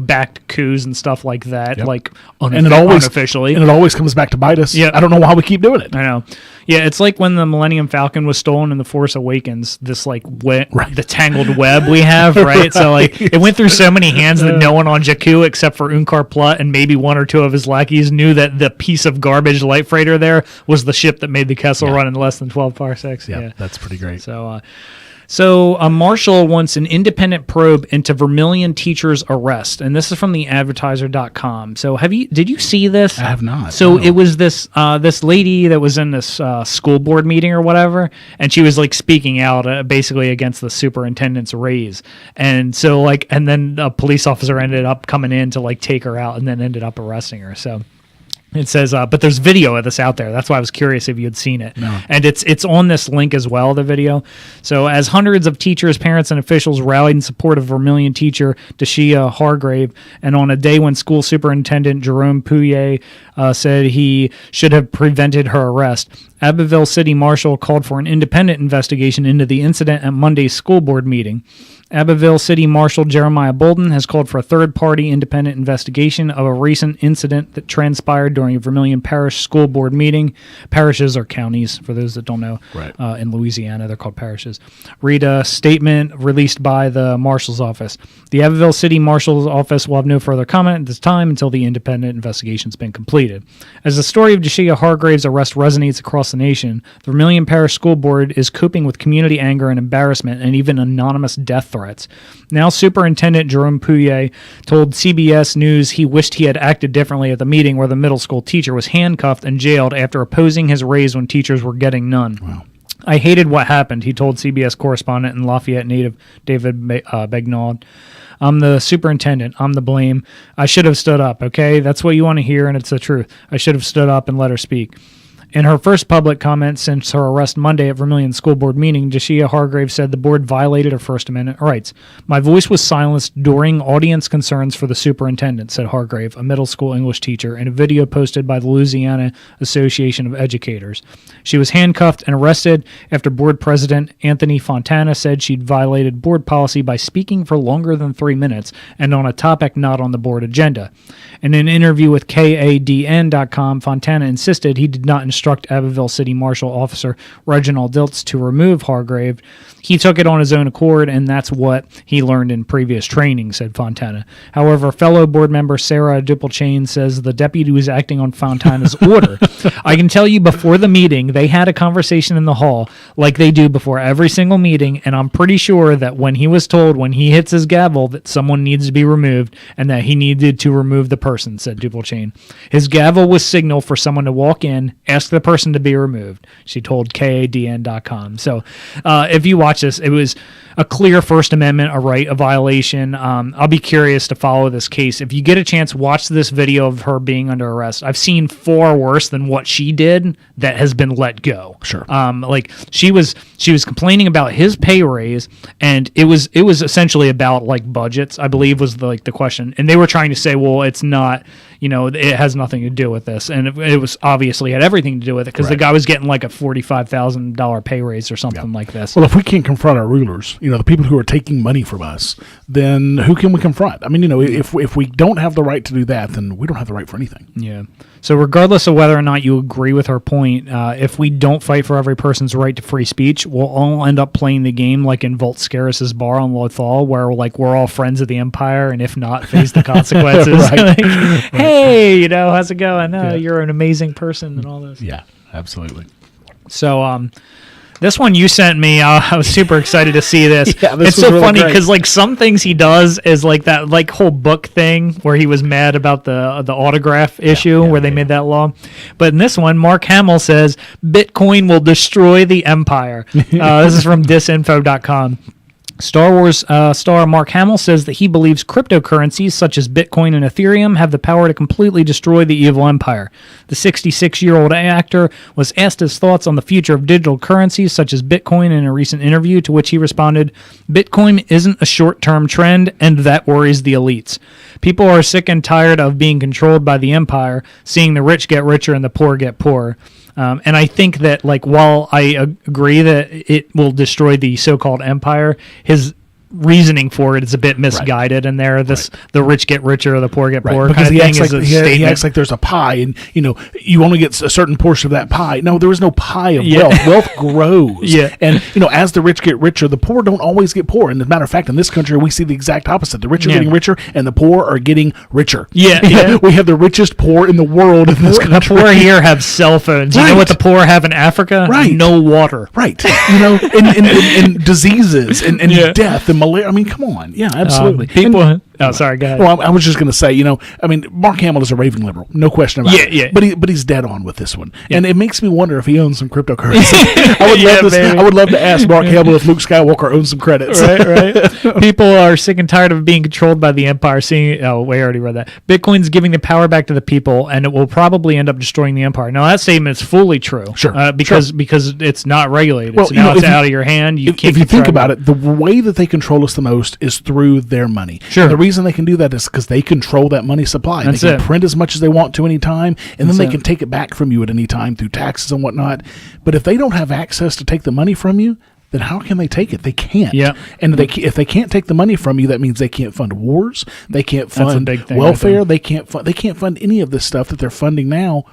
backed coups and stuff like that. Like, unofficially, and it always comes back to bite us. I don't know why we keep doing it. I know. Yeah, it's like when the Millennium Falcon was stolen in The Force Awakens, this the tangled web we have, right? So like it went through so many hands that no one on Jakku except for Unkar Plutt and maybe one or two of his lackeys knew that the piece of garbage light freighter there was the ship that made the Kessel run in less than 12 parsecs. Yeah, that's pretty great. So a marshal wants an independent probe into Vermilion teacher's arrest, and this is from the advertiser.com. So did you see this? I have not. So it was this lady that was in this school board meeting or whatever, and she was like speaking out basically against the superintendent's raise. And so and then a police officer ended up coming in to like take her out and then ended up arresting her. So it says, but there's video of this out there. That's why I was curious if you had seen it. No. And it's on this link as well, the video. So as hundreds of teachers, parents, and officials rallied in support of Vermilion teacher Deshia Hargrave, and on a day when school superintendent Jerome Pouillet said he should have prevented her arrest, Abbeville City Marshal called for an independent investigation into the incident at Monday's school board meeting. Abbeville City Marshal Jeremiah Bolden has called for a third-party independent investigation of a recent incident that transpired during a Vermilion Parish School Board meeting. Parishes are counties, for those that don't know. Right. In Louisiana, they're called parishes. Read a statement released by the Marshal's Office. The Abbeville City Marshal's Office will have no further comment at this time until the independent investigation's been completed. As the story of Deshia Hargrave's arrest resonates across the nation, the Vermilion Parish School Board is coping with community anger and embarrassment and even anonymous death threats. Now, Superintendent Jerome Pouillet told CBS News he wished he had acted differently at the meeting where the middle school teacher was handcuffed and jailed after opposing his raise when teachers were getting none. Wow. I hated what happened, he told CBS correspondent and Lafayette native David Begnaud. I'm the superintendent. I'm the blame. I should have stood up, okay? That's what you want to hear, and it's the truth. I should have stood up and let her speak. In her first public comment since her arrest Monday at Vermilion School Board meeting, Deshia Hargrave said the board violated her First Amendment rights. My voice was silenced during audience concerns for the superintendent, said Hargrave, a middle school English teacher, in a video posted by the Louisiana Association of Educators. She was handcuffed and arrested after board president Anthony Fontana said she'd violated board policy by speaking for longer than 3 minutes and on a topic not on the board agenda. In an interview with KADN.com, Fontana insisted he did not instruct Abbeville City Marshal Officer Reginald Diltz to remove Hargrave. He took it on his own accord, and that's what he learned in previous training, said Fontana. However, fellow board member Sarah Duplechain says the deputy was acting on Fontana's order. I can tell you before the meeting, they had a conversation in the hall like they do before every single meeting, and I'm pretty sure that when he was told when he hits his gavel that someone needs to be removed and that he needed to remove the person, said Duplechain. His gavel was signal for someone to walk in, ask the person to be removed, she told KADN.com. So if you watch this, it was a clear First Amendment, a right, a violation. I'll be curious to follow this case. If you get a chance, watch this video of her being under arrest. I've seen far worse than what she did that has been let go. Sure. Like she was complaining about his pay raise, and it was essentially about like budgets, I believe was the question. And they were trying to say, well, it's not, it has nothing to do with this. And it was obviously had everything to do with it because the guy was getting like a $45,000 pay raise or something like this. Well, if we can't confront our rulers, the people who are taking money from us, then who can we confront? I mean, if we don't have the right to do that, then we don't have the right for anything. Yeah. So regardless of whether or not you agree with her point, if we don't fight for every person's right to free speech, we'll all end up playing the game like in Volt Scaris's bar on Lothal, where we're all friends of the Empire, and if not, face the consequences. Hey, how's it going? You're an amazing person and all this. Yeah, absolutely. So, this one you sent me, I was super excited to see this. It's so really funny great. because some things he does is like that whole book thing where he was mad about the autograph issue where they made that law. But in this one, Mark Hamill says Bitcoin will destroy the empire. This is from disinfo.com. Star Wars star Mark Hamill says that he believes cryptocurrencies such as Bitcoin and Ethereum have the power to completely destroy the evil empire. The 66-year-old actor was asked his thoughts on the future of digital currencies such as Bitcoin in a recent interview, to which he responded, "Bitcoin isn't a short-term trend, and that worries the elites. People are sick and tired of being controlled by the empire, seeing the rich get richer and the poor get poorer. And I think that, like, while I agree that it will destroy the so-called empire, his reasoning for it is a bit misguided in there. The rich get richer, the poor get poorer. Because he acts like there's a pie, and you only get a certain portion of that pie. No, there is no pie of wealth. Wealth grows, and as the rich get richer, the poor don't always get poor. And as a matter of fact, in this country, we see the exact opposite. The rich are getting richer, and the poor are getting richer. We have the richest poor in the world in this country. The poor here have cell phones. You know what the poor have in Africa? No water. And diseases and death and malaria. I mean, come on. Yeah, absolutely. Sorry, go ahead. Well, I was just going to say, Mark Hamill is a raving liberal, no question about it. Yeah. But he's dead on with this one, and it makes me wonder if he owns some cryptocurrency. I would love to ask Mark Hamill if Luke Skywalker owns some credits. Right. People are sick and tired of being controlled by the empire. We already read that. Bitcoin's giving the power back to the people, and it will probably end up destroying the empire. Now, that statement is fully true. Sure. Because it's not regulated. Well, so now it's out of your hand. If you think about it, the way that they control us the most is through their money. Sure. The reason they can do that is because they control that money supply. They can print as much as they want to any time, and then they can take it back from you at any time through taxes and whatnot. But if they don't have access to take the money from you, then how can they take it? They can't. Yeah. And if they can't take the money from you, that means they can't fund wars. They can't fund welfare. They can't fund any of this stuff that they're funding now.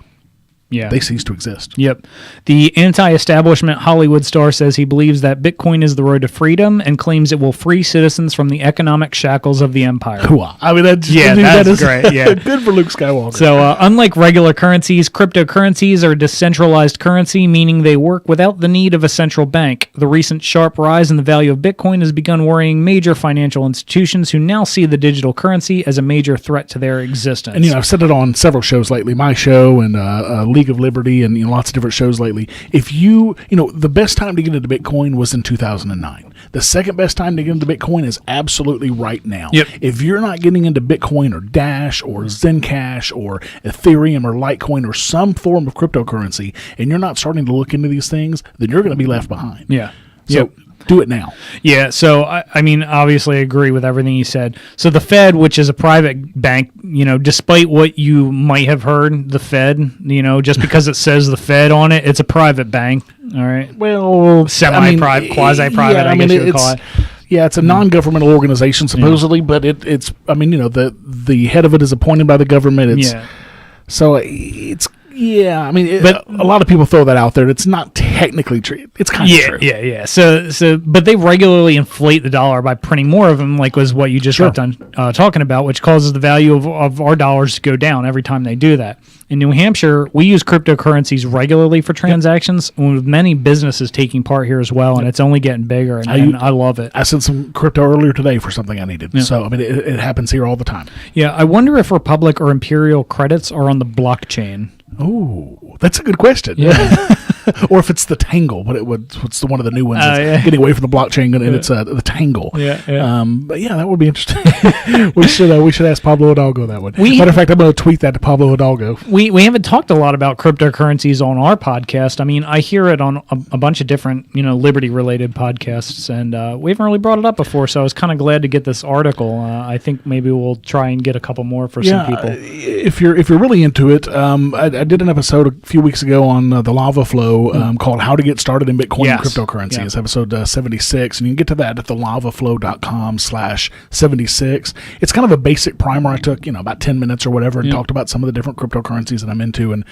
Yeah. They cease to exist. Yep. The anti-establishment Hollywood star says he believes that Bitcoin is the road to freedom and claims it will free citizens from the economic shackles of the empire. I mean, that's great. Yeah. Good for Luke Skywalker. So, unlike regular currencies, cryptocurrencies are decentralized currency, meaning they work without the need of a central bank. The recent sharp rise in the value of Bitcoin has begun worrying major financial institutions who now see the digital currency as a major threat to their existence. And, I've said it on several shows lately, my show and League of Liberty and lots of different shows lately. If the best time to get into Bitcoin was in 2009. The second best time to get into Bitcoin is absolutely right now. Yep. If you're not getting into Bitcoin or Dash or Zencash or Ethereum or Litecoin or some form of cryptocurrency, and you're not starting to look into these things, then you're going to be left behind. Yeah. So do it now. Yeah, so I mean, obviously, I agree with everything you said. So the Fed, which is a private bank, despite what you might have heard, the Fed, just because it says the Fed on it, it's a private bank. All right. Well, semi-private, quasi-private, I guess you would call it. Yeah, it's a non-governmental organization supposedly, but it's. The head of it is appointed by the government. So it's. Yeah, I mean, but a lot of people throw that out there. It's not technically true. It's kind of true. Yeah. So, but they regularly inflate the dollar by printing more of them, like was what you just got done talking about, which causes the value of our dollars to go down every time they do that. In New Hampshire, we use cryptocurrencies regularly for transactions, with many businesses taking part here as well, and it's only getting bigger, and I love it. I sent some crypto earlier today for something I needed. Yeah. So, I mean, it happens here all the time. Yeah, I wonder if Republic or Imperial credits are on the blockchain. Oh, that's a good question. Yeah. Or if it's the Tangle, what's the one of the new ones that's getting away from the blockchain, and it's the Tangle. Yeah. But yeah, that would be interesting. we should ask Pablo Hidalgo that one. Matter of fact, I'm going to tweet that to Pablo Hidalgo. We haven't talked a lot about cryptocurrencies on our podcast. I mean, I hear it on a bunch of different liberty related podcasts, and we haven't really brought it up before. So I was kind of glad to get this article. I think maybe we'll try and get a couple more for some people. If you're really into it, I did an episode a few weeks ago on the lava flow. Called How to Get Started in Bitcoin and Cryptocurrency. It's episode 76, and you can get to that at thelavaflow.com/76. It's kind of a basic primer. I took about 10 minutes or whatever and talked about some of the different cryptocurrencies that I'm into and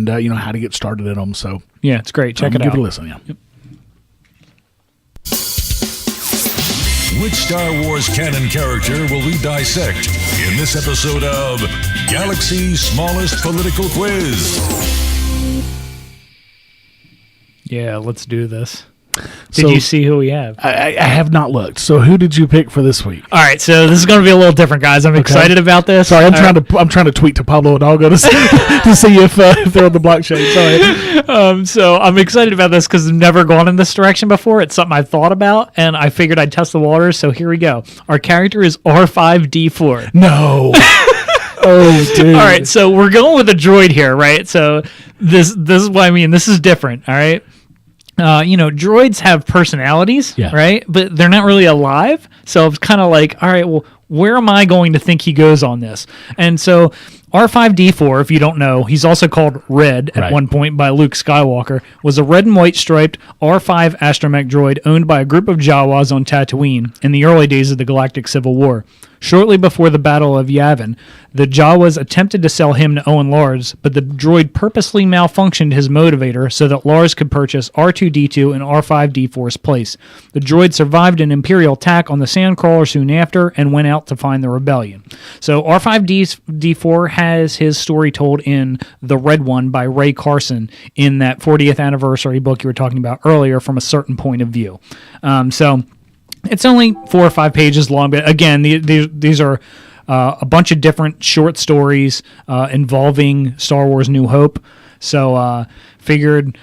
how to get started in them. So yeah, it's great. Check it out. Give it a listen. Yeah. Yep. Which Star Wars canon character will we dissect in this episode of Galaxy's Smallest Political Quiz? Yeah, let's do this. Did you see who we have? I have not looked. So who did you pick for this week? All right, so this is going to be a little different, guys. I'm excited about this. Sorry, I'm trying to tweet to Pablo Hidalgo to see if they're on the blockchain. Sorry. So I'm excited about this because I've never gone in this direction before. It's something I thought about, and I figured I'd test the waters. So here we go. Our character is R5D4. No. Oh, dude. All right, so we're going with a droid here, right? So this is what I mean. This is different, all right? Droids have personalities, right? But they're not really alive. So it's kind of like, all right, well, where am I going to think he goes on this? And so R5D4, if you don't know, he's also called Red at one point by Luke Skywalker, was a red and white striped R5 astromech droid owned by a group of Jawas on Tatooine in the early days of the Galactic Civil War. Shortly before the Battle of Yavin, the Jawas attempted to sell him to Owen Lars, but the droid purposely malfunctioned his motivator so that Lars could purchase R2-D2 in R5-D4's place. The droid survived an Imperial attack on the Sandcrawler soon after and went out to find the rebellion. So R5-D4 has his story told in The Red One by Ray Carson in that 40th anniversary book you were talking about earlier from a certain point of view. So it's only 4 or 5 pages long, but again, these are a bunch of different short stories involving Star Wars New Hope. So figured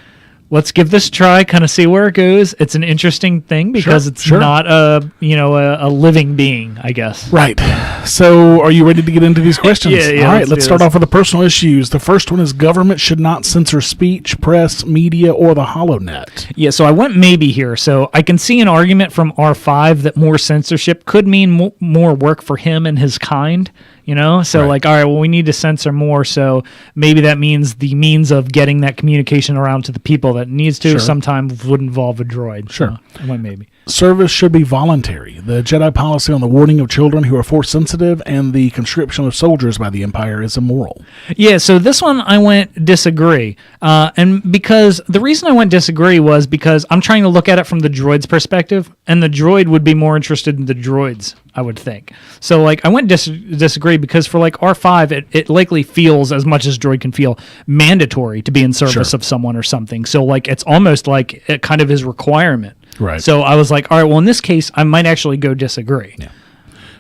let's give this a try, kind of see where it goes. It's an interesting thing because it's not a living being, I guess. Right. So are you ready to get into these questions? Yeah. All right, let's start off with the personal issues. The first one is government should not censor speech, press, media, or the HoloNet. Yeah, so I went maybe here. So I can see an argument from R5 that more censorship could mean more work for him and his kind. So all right, well, we need to censor more, so maybe that means the means of getting that communication around to the people that needs to sometimes would involve a droid. Sure. So I went maybe. Service should be voluntary. The Jedi policy on the warning of children who are force sensitive and the conscription of soldiers by the Empire is immoral. Yeah, so this one I went disagree. And because the reason I went disagree was because I'm trying to look at it from the droid's perspective, and the droid would be more interested in the droids, I would think. So I went disagree because for R5, it likely feels, as much as droid can feel, mandatory to be in service of someone or something. So it's almost like it kind of his requirement. Right. So I was like, all right, well, in this case, I might actually go disagree. Yeah.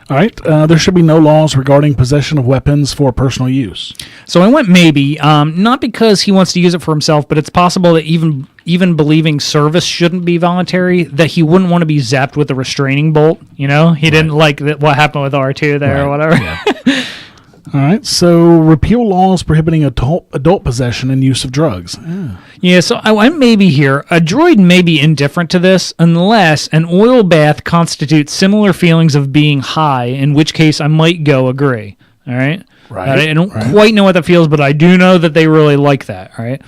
All right. There should be no laws regarding possession of weapons for personal use. So I went maybe, not because he wants to use it for himself, but it's possible that even believing service shouldn't be voluntary, that he wouldn't want to be zapped with a restraining bolt. He didn't like what happened with R2 there or whatever. Yeah. All right, so repeal laws prohibiting adult possession and use of drugs. Yeah, so I went maybe here. A droid may be indifferent to this unless an oil bath constitutes similar feelings of being high, in which case I might go agree. All right? I don't quite know what that feels, but I do know that they really like that. All right?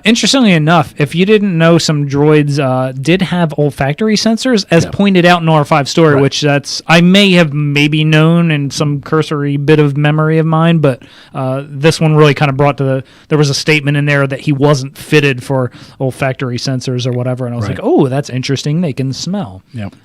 Interestingly enough, if you didn't know, some droids did have olfactory sensors, as pointed out in R5 story, which I may have maybe known in some cursory bit of memory of mine, but this one really kind of brought to there was a statement in there that he wasn't fitted for olfactory sensors or whatever, and I was like, oh, that's interesting. They can smell. Yep.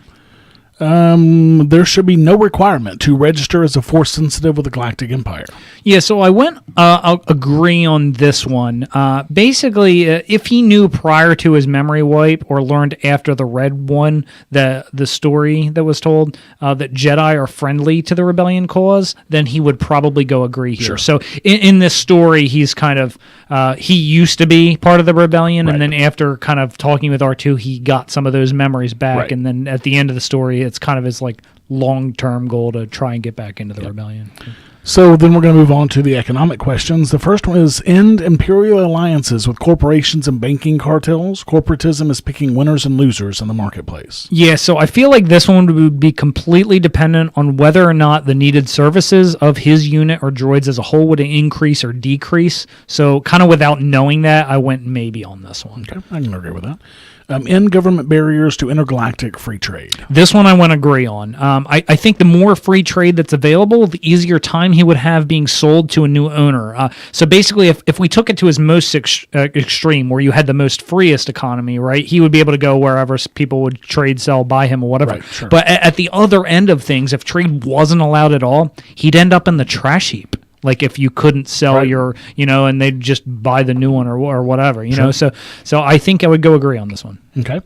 There should be no requirement to register as a force sensitive with the Galactic Empire. Yeah, so I went, I'll agree on this one. Basically, if he knew prior to his memory wipe or learned after the Red One, the story that was told, that Jedi are friendly to the rebellion cause, then he would probably go agree here. Sure. So in this story, he's kind of, he used to be part of the rebellion, and then after kind of talking with R2, he got some of those memories back, and then at the end of the story, it's kind of his long-term goal to try and get back into the rebellion. So then we're going to move on to the economic questions. The first one is end imperial alliances with corporations and banking cartels. Corporatism is picking winners and losers in the marketplace. Yeah, so I feel like this one would be completely dependent on whether or not the needed services of his unit or droids as a whole would increase or decrease. So kind of without knowing that, I went maybe on this one. Okay, I can agree with that. End government barriers to intergalactic free trade. This one I want to agree on. I think the more free trade that's available, the easier time he would have being sold to a new owner. So basically, if we took it to his most extreme, where you had the most freest economy, right, he would be able to go wherever people would trade, sell, buy him, or whatever. Right, sure. But at the other end of things, if trade wasn't allowed at all, he'd end up in the trash heap. Like if you couldn't sell your, and they'd just buy the new one or whatever, know. So I think I would go agree on this one. Okay.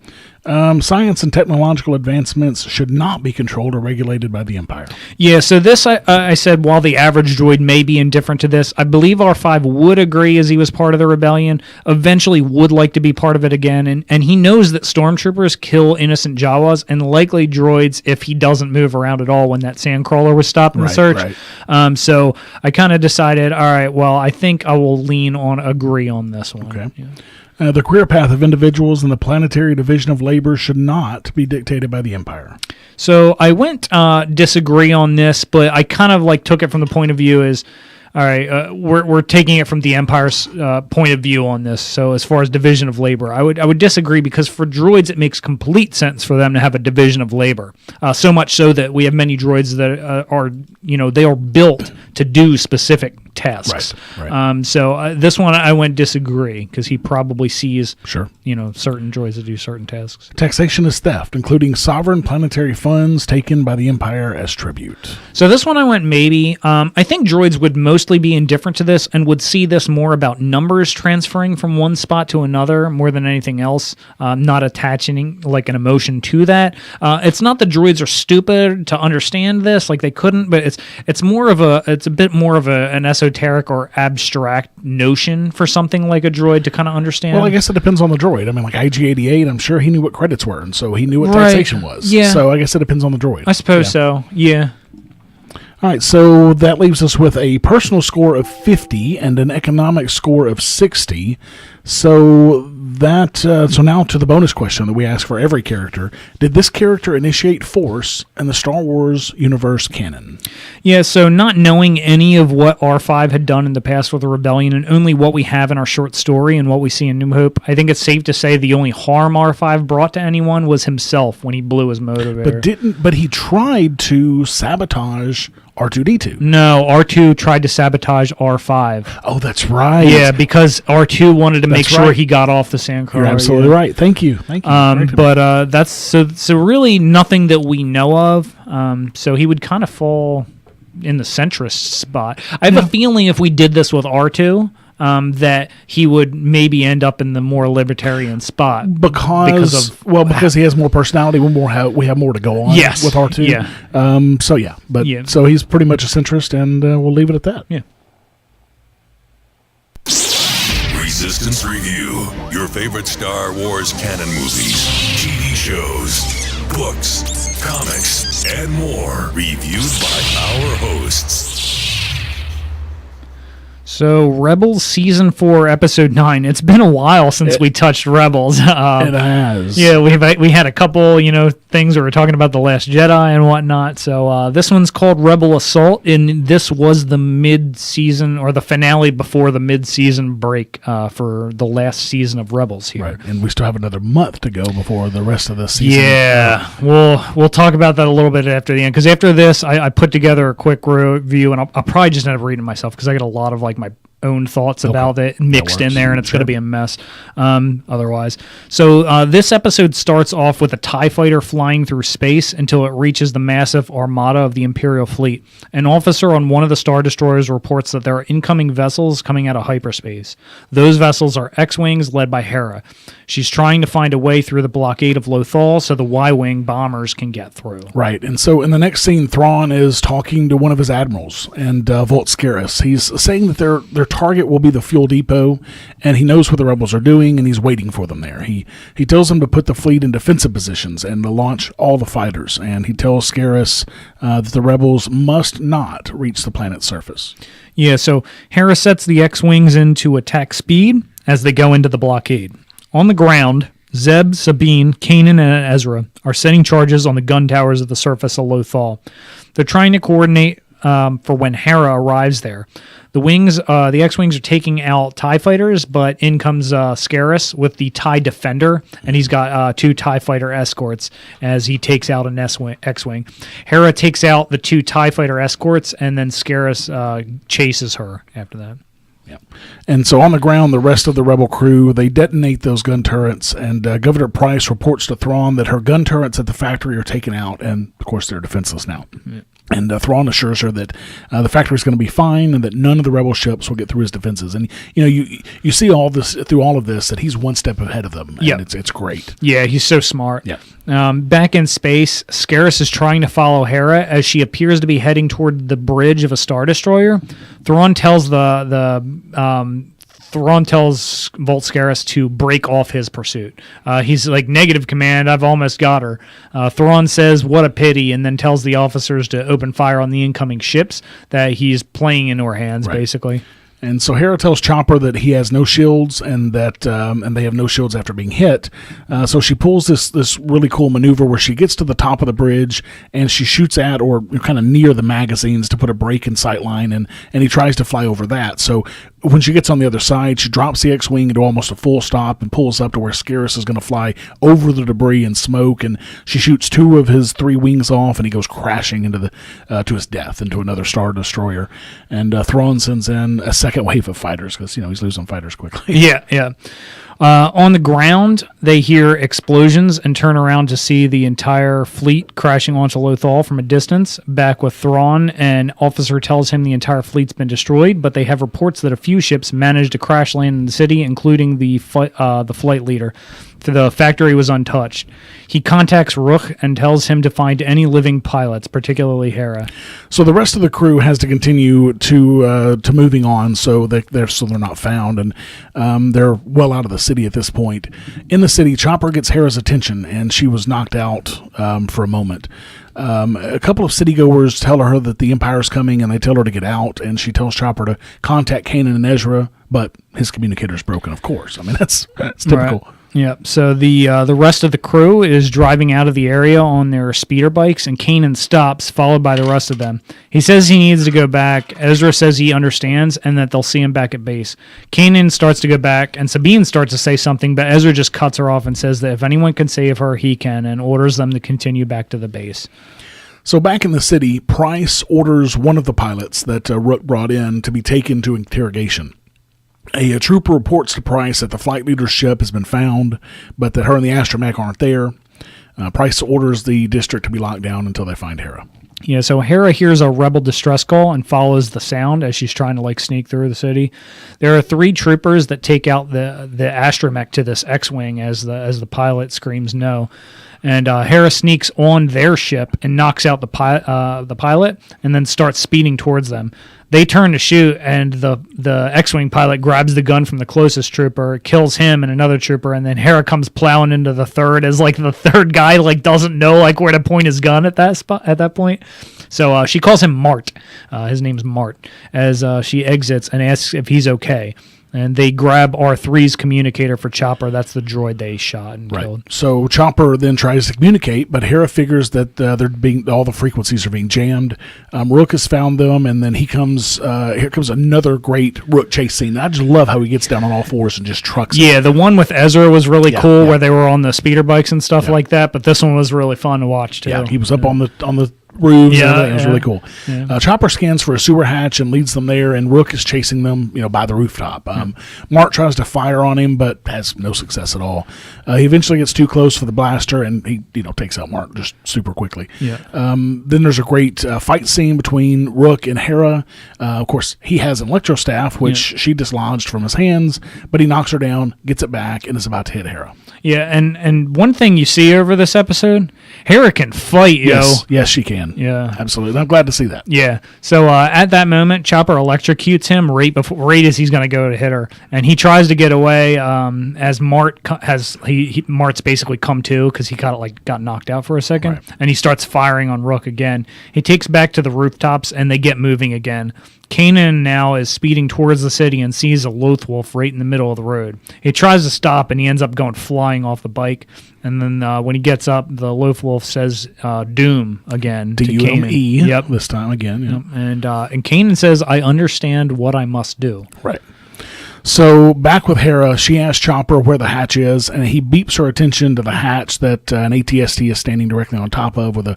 Science and technological advancements should not be controlled or regulated by the Empire. Yeah, so this, I said, while the average droid may be indifferent to this, I believe R5 would agree, as he was part of the rebellion, eventually would like to be part of it again, and he knows that stormtroopers kill innocent Jawas, and likely droids if he doesn't move around at all when that sandcrawler was stopped in the search. Right. So I kind of decided, all right, well, I think I will lean on agree on this one. Okay. Yeah. The career path of individuals in the planetary division of labor should not be dictated by the Empire. So I went disagree on this, but I kind of took it from the point of view as, All right, we're taking it from the Empire's point of view on this. So as far as division of labor, I would disagree, because for droids it makes complete sense for them to have a division of labor. So much so that we have many droids that are they are built to do specific tasks. Right. So this one I wouldn't disagree, because he probably sees Sure. certain droids that do certain tasks. Taxation is theft, including sovereign planetary funds taken by the Empire as tribute. So this one I went maybe. I think droids would mostly be indifferent to this and would see this more about numbers transferring from one spot to another more than anything else, not attaching like an emotion to that. It's not that droids are stupid to understand this, like they couldn't, but it's a bit more of an esoteric or abstract notion for something like a droid to kind of understand. Well, I guess it depends on the droid. I mean, like IG-88, I'm sure he knew what credits were, and so he knew what Right. taxation was. Yeah. So I guess it depends on the droid. I suppose so. Yeah. All right, so that leaves us with a personal score of 50 and an economic score of 60. So now to the bonus question that we ask for every character: did this character initiate Force in the Star Wars universe canon? Yeah, so not knowing any of what R5 had done in the past with the Rebellion, and only what we have in our short story and what we see in New Hope, I think it's safe to say the only harm R5 brought to anyone was himself when he blew his motivator. But he tried to sabotage R2-D2. No, R2 tried to sabotage R5. Oh, that's right. Yeah, because R2 wanted to make That's sure right. he got off the sandcar. You're absolutely right. Thank you. Very good. But that's so really nothing that we know of. So he would kind of fall in the centrist spot. I have a feeling if we did this with R2, that he would maybe end up in the more libertarian spot because he has more personality. We have more to go on. Yes. With R2. Yeah. So he's pretty much a centrist, and we'll leave it at that. Yeah. Resistance Review. Your favorite Star Wars canon movies, TV shows, books, comics, and more. Reviewed by our hosts. So Rebels Season 4, Episode 9. It's been a while since we touched Rebels. It has. Yeah, we had a couple, things where we're talking about The Last Jedi and whatnot. So this one's called Rebel Assault, and this was the mid-season, or the finale before the mid-season break for the last season of Rebels here. Right, and we still have another month to go before the rest of the season. Yeah, we'll talk about that a little bit after the end, because after this, I put together a quick review, and I'll probably just end up reading it myself, because I get a lot of my own thoughts about it mixed in there, and it's going to be a mess otherwise. So this episode starts off with a TIE fighter flying through space until it reaches the massive armada of the Imperial fleet. An officer on one of the Star Destroyers reports that there are incoming vessels coming out of hyperspace. Those vessels are X-Wings led by Hera. She's trying to find a way through the blockade of Lothal so the Y-Wing bombers can get through. Right, and so in the next scene, Thrawn is talking to one of his admirals, and Volt Scaris. He's saying that their target will be the fuel depot, and he knows what the rebels are doing, and he's waiting for them there. He tells them to put the fleet in defensive positions and to launch all the fighters, and he tells Scaris that the rebels must not reach the planet's surface. Yeah, so Hera sets the X-Wings into attack speed as they go into the blockade. On the ground, Zeb, Sabine, Kanan, and Ezra are setting charges on the gun towers at the surface of Lothal. They're trying to coordinate for when Hera arrives there. The X-Wings are taking out TIE fighters, but in comes Scaris with the TIE Defender, and he's got two TIE fighter escorts as he takes out an X-Wing. Hera takes out the two TIE fighter escorts, and then Scaris chases her after that. Yeah. And so on the ground, the rest of the rebel crew, they detonate those gun turrets, and Governor Price reports to Thrawn that her gun turrets at the factory are taken out, and of course they're defenseless now. Yeah. And Thrawn assures her that the factory is going to be fine, and that none of the rebel ships will get through his defenses. And you see all this through all of this, that he's one step ahead of them. And it's great. Yeah, he's so smart. Yeah. Back in space, Scaris is trying to follow Hera as she appears to be heading toward the bridge of a Star Destroyer. Thrawn tells Volt Scaris to break off his pursuit. He's like, negative command, I've almost got her. Thrawn says, what a pity, and then tells the officers to open fire on the incoming ships that he's playing into her hands, basically. And so Hera tells Chopper that he has no shields and that and they have no shields after being hit. So she pulls this really cool maneuver where she gets to the top of the bridge and she shoots at or kind of near the magazines to put a break in sight line, and he tries to fly over that. So when she gets on the other side, she drops the X-Wing into almost a full stop and pulls up to where Scarus is going to fly over the debris and smoke, and she shoots 2 of his 3 wings off, and he goes crashing into to his death into another Star Destroyer. And Thrawn sends in a second wave of fighters because he's losing fighters quickly. Yeah. On the ground, they hear explosions and turn around to see the entire fleet crashing onto Lothal from a distance. Back with Thrawn, an officer tells him the entire fleet's been destroyed, but they have reports that a few ships managed to crash land in the city, including the flight leader. The factory was untouched. He contacts Rook and tells him to find any living pilots, particularly Hera. So the rest of the crew has to continue to moving on, so they're not found, and they're well out of the city at this point. In the city, Chopper gets Hera's attention, and she was knocked out for a moment. A couple of citygoers tell her that the Empire's coming, and they tell her to get out, and she tells Chopper to contact Kanan and Ezra, but his communicator's broken, of course. I mean, that's typical. Right. Yeah, so the rest of the crew is driving out of the area on their speeder bikes, and Kanan stops, followed by the rest of them. He says he needs to go back. Ezra says he understands and that they'll see him back at base. Kanan starts to go back, and Sabine starts to say something, but Ezra just cuts her off and says that if anyone can save her, he can, and orders them to continue back to the base. So back in the city, Price orders one of the pilots that Rook brought in to be taken to interrogation. A trooper reports to Price that the flight leader's ship has been found, but that her and the astromech aren't there. Price orders the district to be locked down until they find Hera. Yeah, so Hera hears a rebel distress call and follows the sound as she's trying to sneak through the city. There are 3 troopers that take out the astromech to this X-Wing as the pilot screams no. And Hera sneaks on their ship and knocks out the pilot and then starts speeding towards them. They turn to shoot, and the X-Wing pilot grabs the gun from the closest trooper, kills him and another trooper, and then Hera comes plowing into the third as the third guy doesn't know where to point his gun at that point. So she calls him Mart. His name's Mart, as she exits and asks if he's okay. And they grab R3's communicator for Chopper. That's the droid they shot and killed. So Chopper then tries to communicate, but Hera figures that all the frequencies are being jammed. Rook has found them, and then here comes another great Rook chase scene. I just love how he gets down on all fours and just trucks. Yeah, the one with Ezra was really cool, where they were on the speeder bikes and stuff like that. But this one was really fun to watch too. Yeah, he was up on the roofs. It was really cool. Yeah. Chopper scans for a sewer hatch and leads them there, and Rook is chasing them, by the rooftop. Mart tries to fire on him, but has no success at all. He eventually gets too close for the blaster, and he takes out Mart just super quickly. Yeah. Then there's a great fight scene between Rook and Hera. Of course, he has an electrostaff, which she dislodged from his hands, but he knocks her down, gets it back, and is about to hit Hera. Yeah, and one thing you see over this episode, Hera can fight, Yes, she can. Yeah. Absolutely. I'm glad to see that. Yeah. So at that moment, Chopper electrocutes him right as he's going to go to hit her. And he tries to get away as Mart's basically come to because he got knocked out for a second. Right. And he starts firing on Rook again. He takes back to the rooftops and they get moving again. Kanan now is speeding towards the city and sees a Lothwolf right in the middle of the road. He tries to stop, and he ends up going flying off the bike. And then when he gets up, the Lothwolf says "Doom" again to D-U-M-E. Kanan. Yep. This time again. Yep. And Kanan says, "I understand what I must do." Right. So back with Hera, she asks Chopper where the hatch is, and he beeps her attention to the hatch that an AT-ST is standing directly on top of with a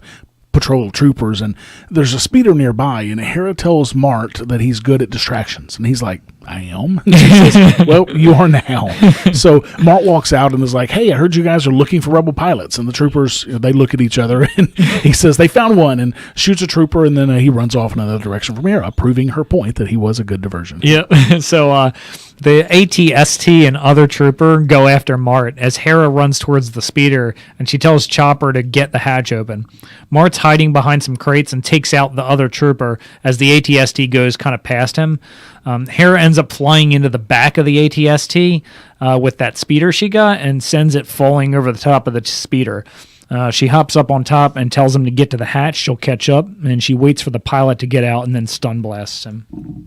patrol of troopers, and there's a speeder nearby, and Hera tells Mart that he's good at distractions, and he's like, I am? She says, well, you are now. So Mart walks out and is like, hey, I heard you guys are looking for rebel pilots, and the troopers, they look at each other, and he says they found one, and shoots a trooper, and then he runs off in another direction from Hera, proving her point that he was a good diversion. Yep. So the AT-ST and other trooper go after Mart as Hera runs towards the speeder, and she tells Chopper to get the hatch open. Mart's hiding behind some crates and takes out the other trooper as the AT-ST goes kind of past him. Hera ends up flying into the back of the AT-ST with that speeder she got and sends it falling over the top of the speeder. She hops up on top and tells him to get to the hatch. She'll catch up, and she waits for the pilot to get out and then stun blasts him.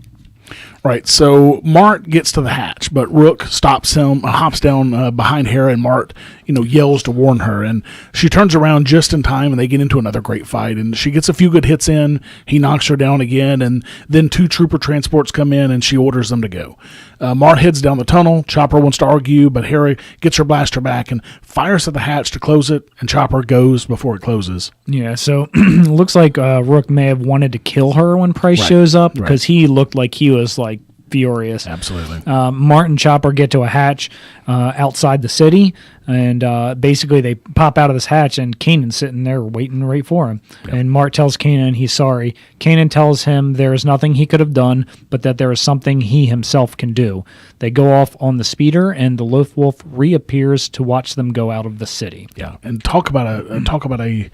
Right, so Mart gets to the hatch, but Rook stops him, hops down behind Hera, and Mart, yells to warn her, and she turns around just in time, and they get into another great fight, and she gets a few good hits in, he knocks her down again, and then 2 trooper transports come in, and she orders them to go. Mart heads down the tunnel, Chopper wants to argue, but Hera gets her blaster back and fires at the hatch to close it, and Chopper goes before it closes. Yeah, so it looks like Rook may have wanted to kill her when Price shows up, because he looked like he was like furious. Absolutely. Mart and Chopper get to a hatch outside the city, and basically they pop out of this hatch, and Kanan's sitting there waiting right for him. Yep. And Mart tells Kanan he's sorry. Kanan tells him there is nothing he could have done, but that there is something he himself can do. They go off on the speeder, and the Loth Wolf reappears to watch them go out of the city. Yeah, and talk about a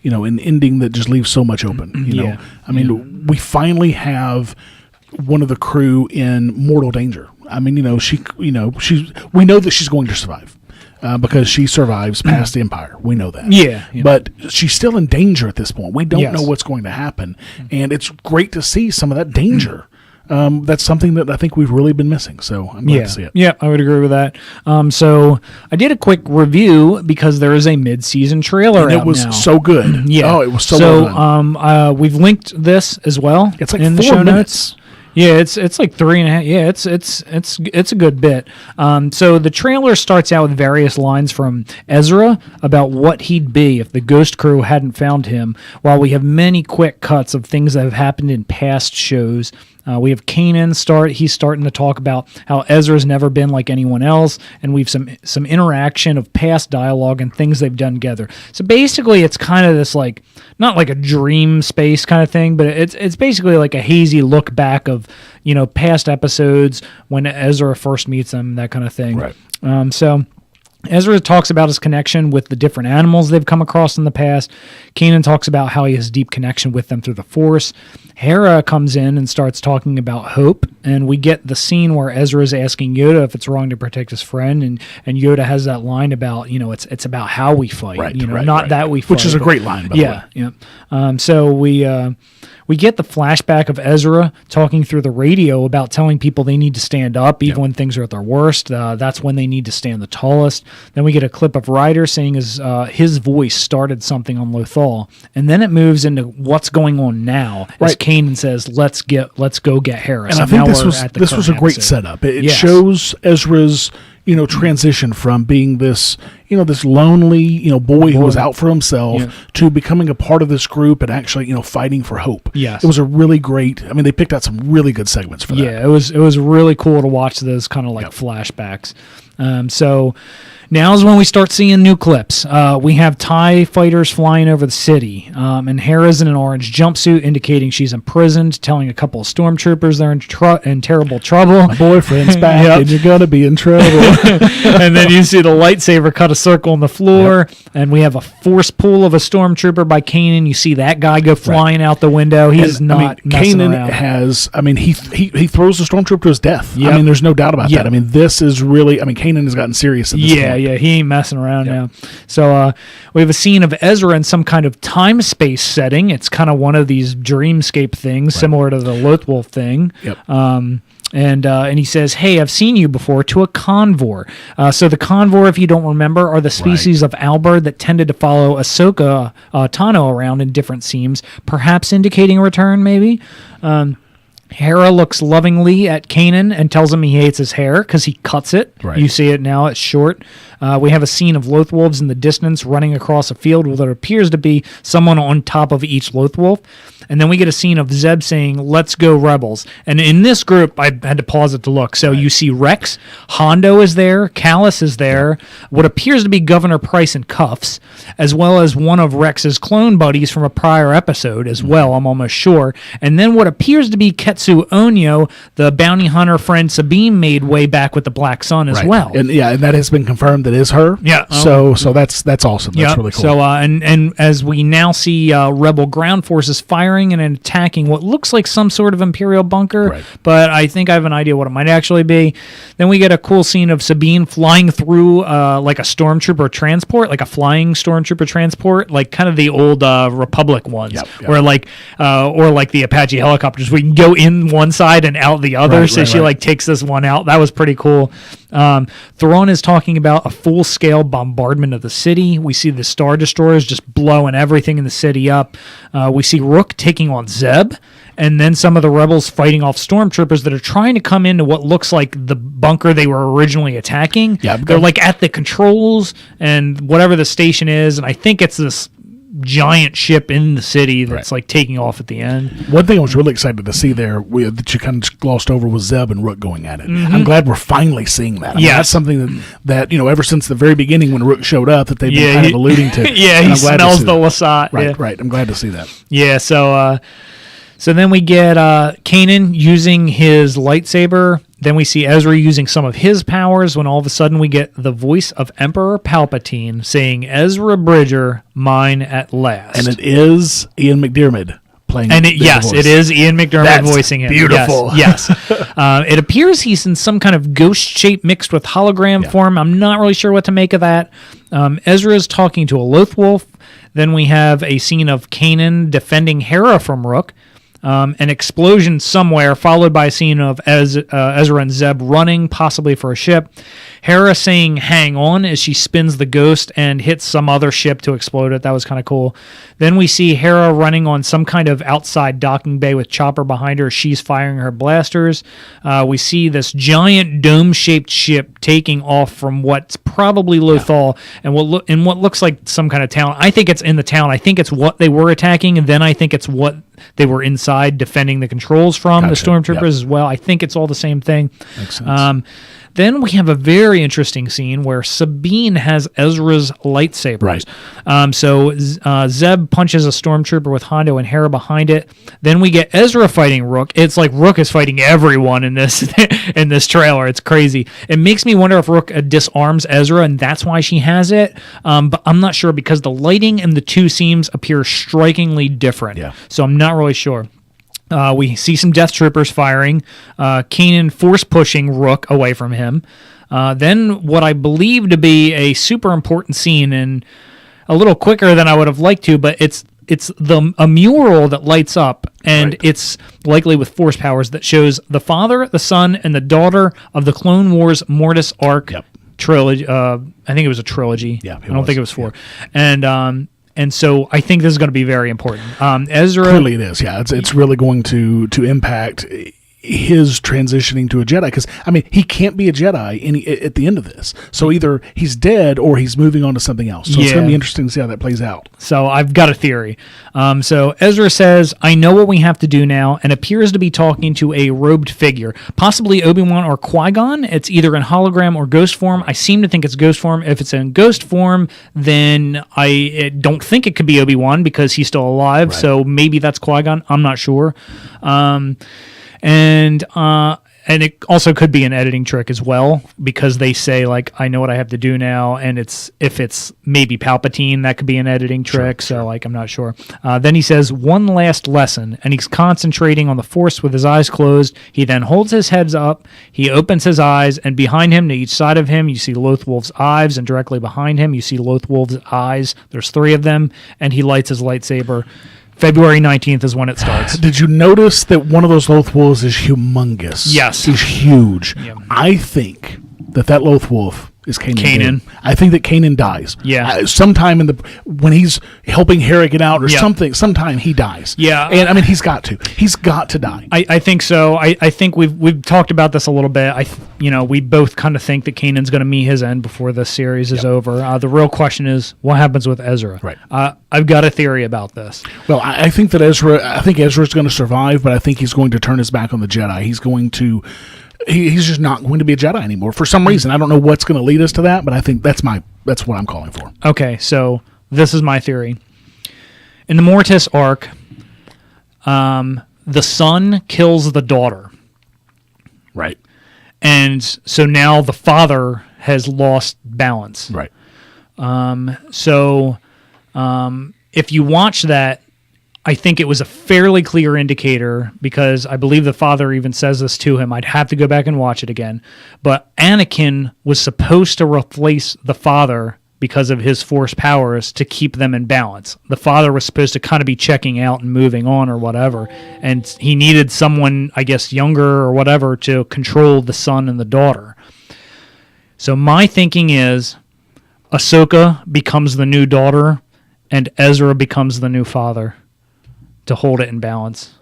an ending that just leaves so much open. I mean, we finally have one of the crew in mortal danger. I mean, we know that she's going to survive because she survives past the Empire. We know that. Yeah. But she's still in danger at this point. We don't know what's going to happen, and it's great to see some of that danger. That's something that I think we've really been missing. So I'm glad to see it. Yeah, I would agree with that. So I did a quick review because there is a mid-season trailer and out it was now. so good. Yeah. Oh, it was so well done. We've linked this as well. It's like in 4 the show minutes. notes. Yeah, it's like 3.5. Yeah, it's a good bit. So the trailer starts out with various lines from Ezra about what he'd be if the Ghost Crew hadn't found him, while we have many quick cuts of things that have happened in past shows. We have Kanan he's starting to talk about how Ezra's never been like anyone else, and we've some interaction of past dialogue and things they've done together. So basically it's kind of this like, not like a dream space kind of thing, but it's basically like a hazy look back of, past episodes when Ezra first meets them, that kind of thing. Right. So Ezra talks about his connection with the different animals they've come across in the past. Kanan talks about how he has deep connection with them through the Force. Hera comes in and starts talking about hope, and we get the scene where Ezra is asking Yoda if it's wrong to protect his friend, and Yoda has that line about, it's about how we fight, that we fight. Which is a great line, by the way. Yeah. So we get the flashback of Ezra talking through the radio about telling people they need to stand up even when things are at their worst. That's when they need to stand the tallest. Then we get a clip of Ryder saying his voice started something on Lothal, and then it moves into what's going on now as Kanan says, "Let's go get Hera." And so I think this was a great setup. It shows Ezra's transition from being this lonely boy who was out for himself to becoming a part of this group and actually fighting for hope. Yes, it was a really great. I mean, they picked out some really good segments for that. Yeah, it was really cool to watch those kind of like flashbacks. So now is when we start seeing new clips. We have TIE fighters flying over the city, and Hera's in an orange jumpsuit indicating she's imprisoned, telling a couple of stormtroopers they're in terrible trouble. My boyfriend's back, and you're going to be in trouble. And then you see the lightsaber cut a circle on the floor, and we have a force pull of a stormtrooper by Kanan. You see that guy go flying out the window. He is not messing Kanan around. He throws the stormtrooper to his death. I mean, there's no doubt about that. I mean, this is really, Kanan has gotten serious at this point. Yeah, he ain't messing around now. So we have a scene of Ezra in some kind of time-space setting. It's kind of one of these dreamscape things, similar to the Loth Wolf thing. Yep. And he says, "Hey, I've seen you before," to a convor. So the convor, if you don't remember, are the species of owlbird that tended to follow Ahsoka Tano around in different scenes, perhaps indicating a return, maybe. Hera looks lovingly at Kanan and tells him he hates his hair because he cuts it. Right. You see it now, it's short. We have a scene of Loth Wolves in the distance running across a field where there appears to be someone on top of each Loth Wolf. And then we get a scene of Zeb saying, "Let's go, Rebels." And in this group, I had to pause it to look. So you see Rex, Hondo is there, Callus is there, what appears to be Governor Price in cuffs, as well as one of Rex's clone buddies from a prior episode as well, I'm almost sure. And then what appears to be Ketsu Onyo, the bounty hunter friend Sabine made way back with the Black Sun as well. And that has been confirmed that is her. Yeah. So that's awesome. That's really cool. So and as we now see Rebel ground forces firing and attacking what looks like some sort of Imperial bunker, but I think I have an idea what it might actually be. Then we get a cool scene of Sabine flying through like a stormtrooper transport, like a flying stormtrooper transport, like kind of the old Republic ones, where like or like the Apache helicopters, we can go in in one side and out the other. So she like takes this one out. That was pretty cool. Thrawn is talking about a full-scale bombardment of the city. We see the Star Destroyers just blowing everything in the city up. We see Rook taking on Zeb, and then some of the rebels fighting off stormtroopers that are trying to come into what looks like the bunker they were originally attacking. Yeah, they're like at the controls and whatever the station is, and I think it's this giant ship in the city that's like taking off at the end. One thing I was really excited to see there that you kind of glossed over was Zeb and Rook going at it. I'm glad we're finally seeing that. I mean, that's something that ever since the very beginning when Rook showed up that they've been kind of alluding to. He smells the Lasat. Right. I'm glad to see that. Yeah. So then we get Kanan using his lightsaber. Then we see Ezra using some of his powers when all of a sudden we get the voice of Emperor Palpatine saying, "Ezra Bridger, mine at last." And it is Ian McDiarmid playing it is Ian McDiarmid voicing him. Beautiful. Yes. It appears he's in some kind of ghost shape mixed with hologram form. I'm not really sure what to make of that. Ezra is talking to a Lothwolf. Then we have a scene of Kanan defending Hera from Rook. An explosion somewhere, followed by a scene of Ezra and Zeb running, possibly for a ship. Hera saying "hang on" as she spins the ghost and hits some other ship to explode it. That was kind of cool. Then we see Hera running on some kind of outside docking bay with Chopper behind her. She's firing her blasters. We see this giant dome-shaped ship taking off from what's probably Lothal and what looks like some kind of town. I think it's in the town. I think it's what they were attacking, and then I think it's what they were inside defending the controls from, the stormtroopers as well. I think it's all the same thing. Makes sense. Then we have a very interesting scene where Sabine has Ezra's lightsabers. Right. So Zeb punches a stormtrooper with Hondo and Hera behind it. Then we get Ezra fighting Rook. It's like Rook is fighting everyone in this in this trailer. It's crazy. It makes me wonder if Rook disarms Ezra and that's why she has it. But I'm not sure because the lighting in the two scenes appear strikingly different. Yeah. So I'm not really sure. We see some Death Troopers firing. Kanan force pushing Rook away from him. Then what I believe to be a super important scene and a little quicker than I would have liked to, but it's a mural that lights up, and it's likely with force powers that shows the father, the son, and the daughter of the Clone Wars Mortis Arc trilogy. I think it was a trilogy. Yeah, I don't think it was four. Yeah. And so I think this is going to be very important. Ezra, clearly it is. Yeah, it's really going to impact his transitioning to a Jedi, because I mean he can't be a Jedi at the end of this. So either he's dead or he's moving on to something else. So it's going to be interesting to see how that plays out. So I've got a theory. So Ezra says, "I know what we have to do now," and appears to be talking to a robed figure, possibly Obi-Wan or Qui-Gon. It's either in hologram or ghost form. I seem to think it's ghost form. If it's in ghost form, then I don't think it could be Obi-Wan because he's still alive. Right. So maybe that's Qui-Gon. I'm not sure. And it also could be an editing trick as well, because they say, like, I know what I have to do now, and if it's maybe Palpatine, that could be an editing trick, so, like, I'm not sure. Then he says, "One last lesson," and he's concentrating on the Force with his eyes closed. He then holds his head up, he opens his eyes, and behind him, to each side of him, you see Lothwolf's eyes, and directly behind him, you see Lothwolf's eyes. There's 3 of them, and he lights his lightsaber. February 19th is when it starts. Did you notice that one of those Lothwolves is humongous? Yes. He's huge. Yeah. I think that Lothwolf is Kanan. I think that Kanan dies. Yeah. Sometime when he's helping Hera get out or something, sometime he dies. Yeah. And I mean, he's got to die. I think so. I think we've talked about this a little bit. We both kind of think that Kanan's going to meet his end before this series is over. The real question is, what happens with Ezra? Right. I've got a theory about this. Well, I think that Ezra's going to survive, but I think he's going to turn his back on the Jedi. He's going to. He's just not going to be a Jedi anymore for some reason. I don't know what's going to lead us to that, but I think that's what I'm calling for. Okay, so this is my theory. In the Mortis arc, the son kills the daughter. Right. And so now the father has lost balance. Right. If you watch that, I think it was a fairly clear indicator, because I believe the father even says this to him. I'd have to go back and watch it again. But Anakin was supposed to replace the father because of his force powers to keep them in balance. The father was supposed to kind of be checking out and moving on or whatever, and he needed someone, I guess, younger or whatever to control the son and the daughter. So my thinking is Ahsoka becomes the new daughter and Ezra becomes the new father to hold it in balance.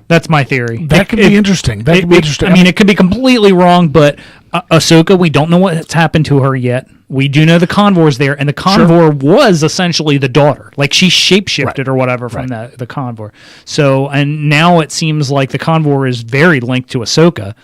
That's my theory. That could be interesting. That could be interesting. I mean, it could be completely wrong, but Ahsoka, we don't know what's happened to her yet. We do know the Convor's there, and the Convor was essentially the daughter. Like, she shapeshifted or whatever from the Convor. So, and now it seems like the Convor is very linked to Ahsoka,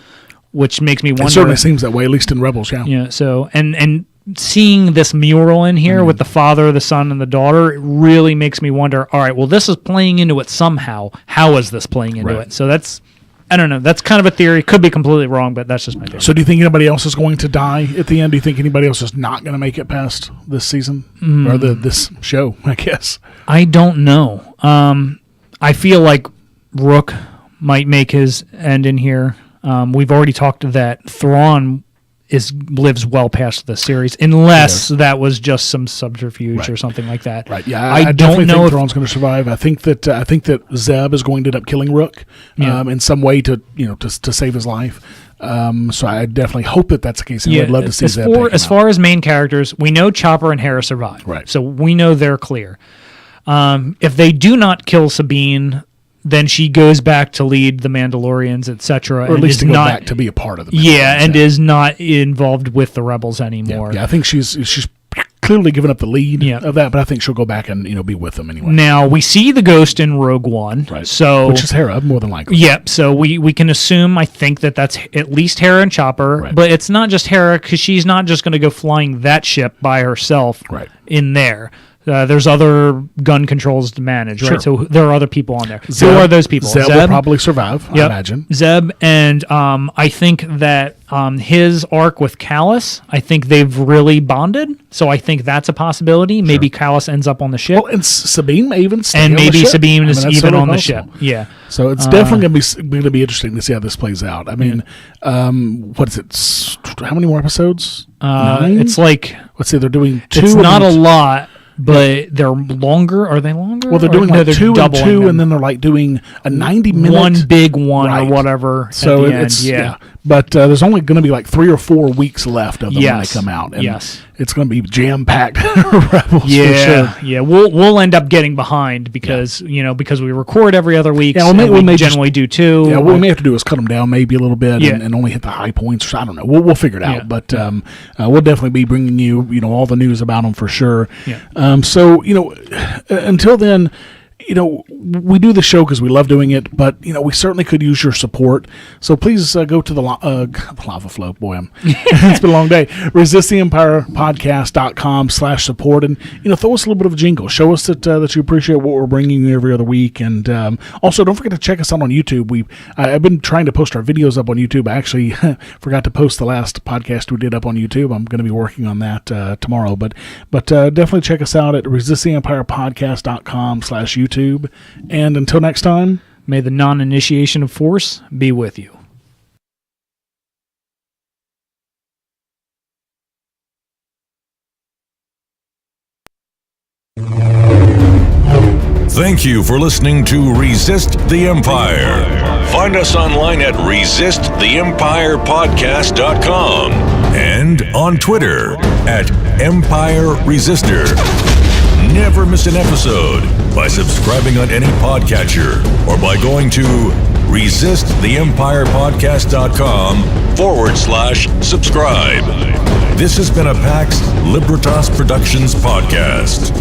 which makes me wonder. It certainly seems that way, at least in Rebels, yeah. Yeah, so, and seeing this mural in here with the father, the son, and the daughter, it really makes me wonder, all right, well, this is playing into it somehow. How is this playing into it? So that's, I don't know. That's kind of a theory. Could be completely wrong, but that's just my theory. So do you think anybody else is going to die at the end? Do you think anybody else is not going to make it past this season? Or this show, I guess? I don't know. I feel like Rook might make his end in here. We've already talked that Thrawn lives well past the series, unless that was just some subterfuge or something like that. Right. Yeah, I don't know if Thrawn's going to survive. I think that Zeb is going to end up killing Rook in some way to save his life. So I definitely hope that that's the case. And I'd love to see Zeb. As far as main characters, we know Chopper and Hera survive. Right. So we know they're clear. If they do not kill Sabine, then she goes back to lead the Mandalorians, etc. Or at least to go back to be a part of the Mandalorians. Yeah, and is not involved with the Rebels anymore. Yeah, I think she's clearly given up the lead of that, but I think she'll go back and be with them anyway. Now, we see the Ghost in Rogue One. Right. So, which is Hera, more than likely. Yep, so we can assume, I think, that's at least Hera and Chopper, but it's not just Hera, because she's not just going to go flying that ship by herself in there. There's other gun controls to manage, right? So there are other people on there. Who are those people? Zeb will probably survive, I imagine. Zeb, and I think that his arc with Callus, I think they've really bonded. So I think that's a possibility. Maybe Callus ends up on the ship. Well, and Sabine may even stay on the ship. And maybe Sabine is even on the possible. ship. Yeah. So it's definitely going to be interesting to see how this plays out. I mean, what is it? How many more episodes? 9? It's like... Let's say they're doing 2. It's not a lot. But they're longer. Are they longer? Well, they're doing like 2 and 2, and then they're like doing a 90-minute one big one or whatever. So at the it's end. But there's only going to be like 3 or 4 weeks left of them when they come out. And it's going to be jam-packed Rebels for sure. Yeah, we'll end up getting behind because because we record every other week. Yeah, we may generally do 2. Yeah, what we may have to do is cut them down maybe a little bit and only hit the high points. I don't know. We'll figure it out. But we'll definitely be bringing you all the news about them for sure. Yeah. So until then. We do the show because we love doing it, but, we certainly could use your support. So please go to the Lava Flow. Boy, it's been a long day. ResistTheEmpirePodcast.com/support and, throw us a little bit of a jingle. Show us that you appreciate what we're bringing you every other week. And also, don't forget to check us out on YouTube. I've been trying to post our videos up on YouTube. I actually forgot to post the last podcast we did up on YouTube. I'm going to be working on that tomorrow. But definitely check us out at ResistTheEmpirePodcast.com/YouTube. And until next time, may the non-initiation of Force be with you. Thank you for listening to Resist the Empire. Find us online at ResistTheEmpirePodcast.com and on Twitter at Empire Resister. Never miss an episode by subscribing on any podcatcher or by going to ResistTheEmpirePodcast.com/subscribe. This has been a PAX Libertas Productions podcast.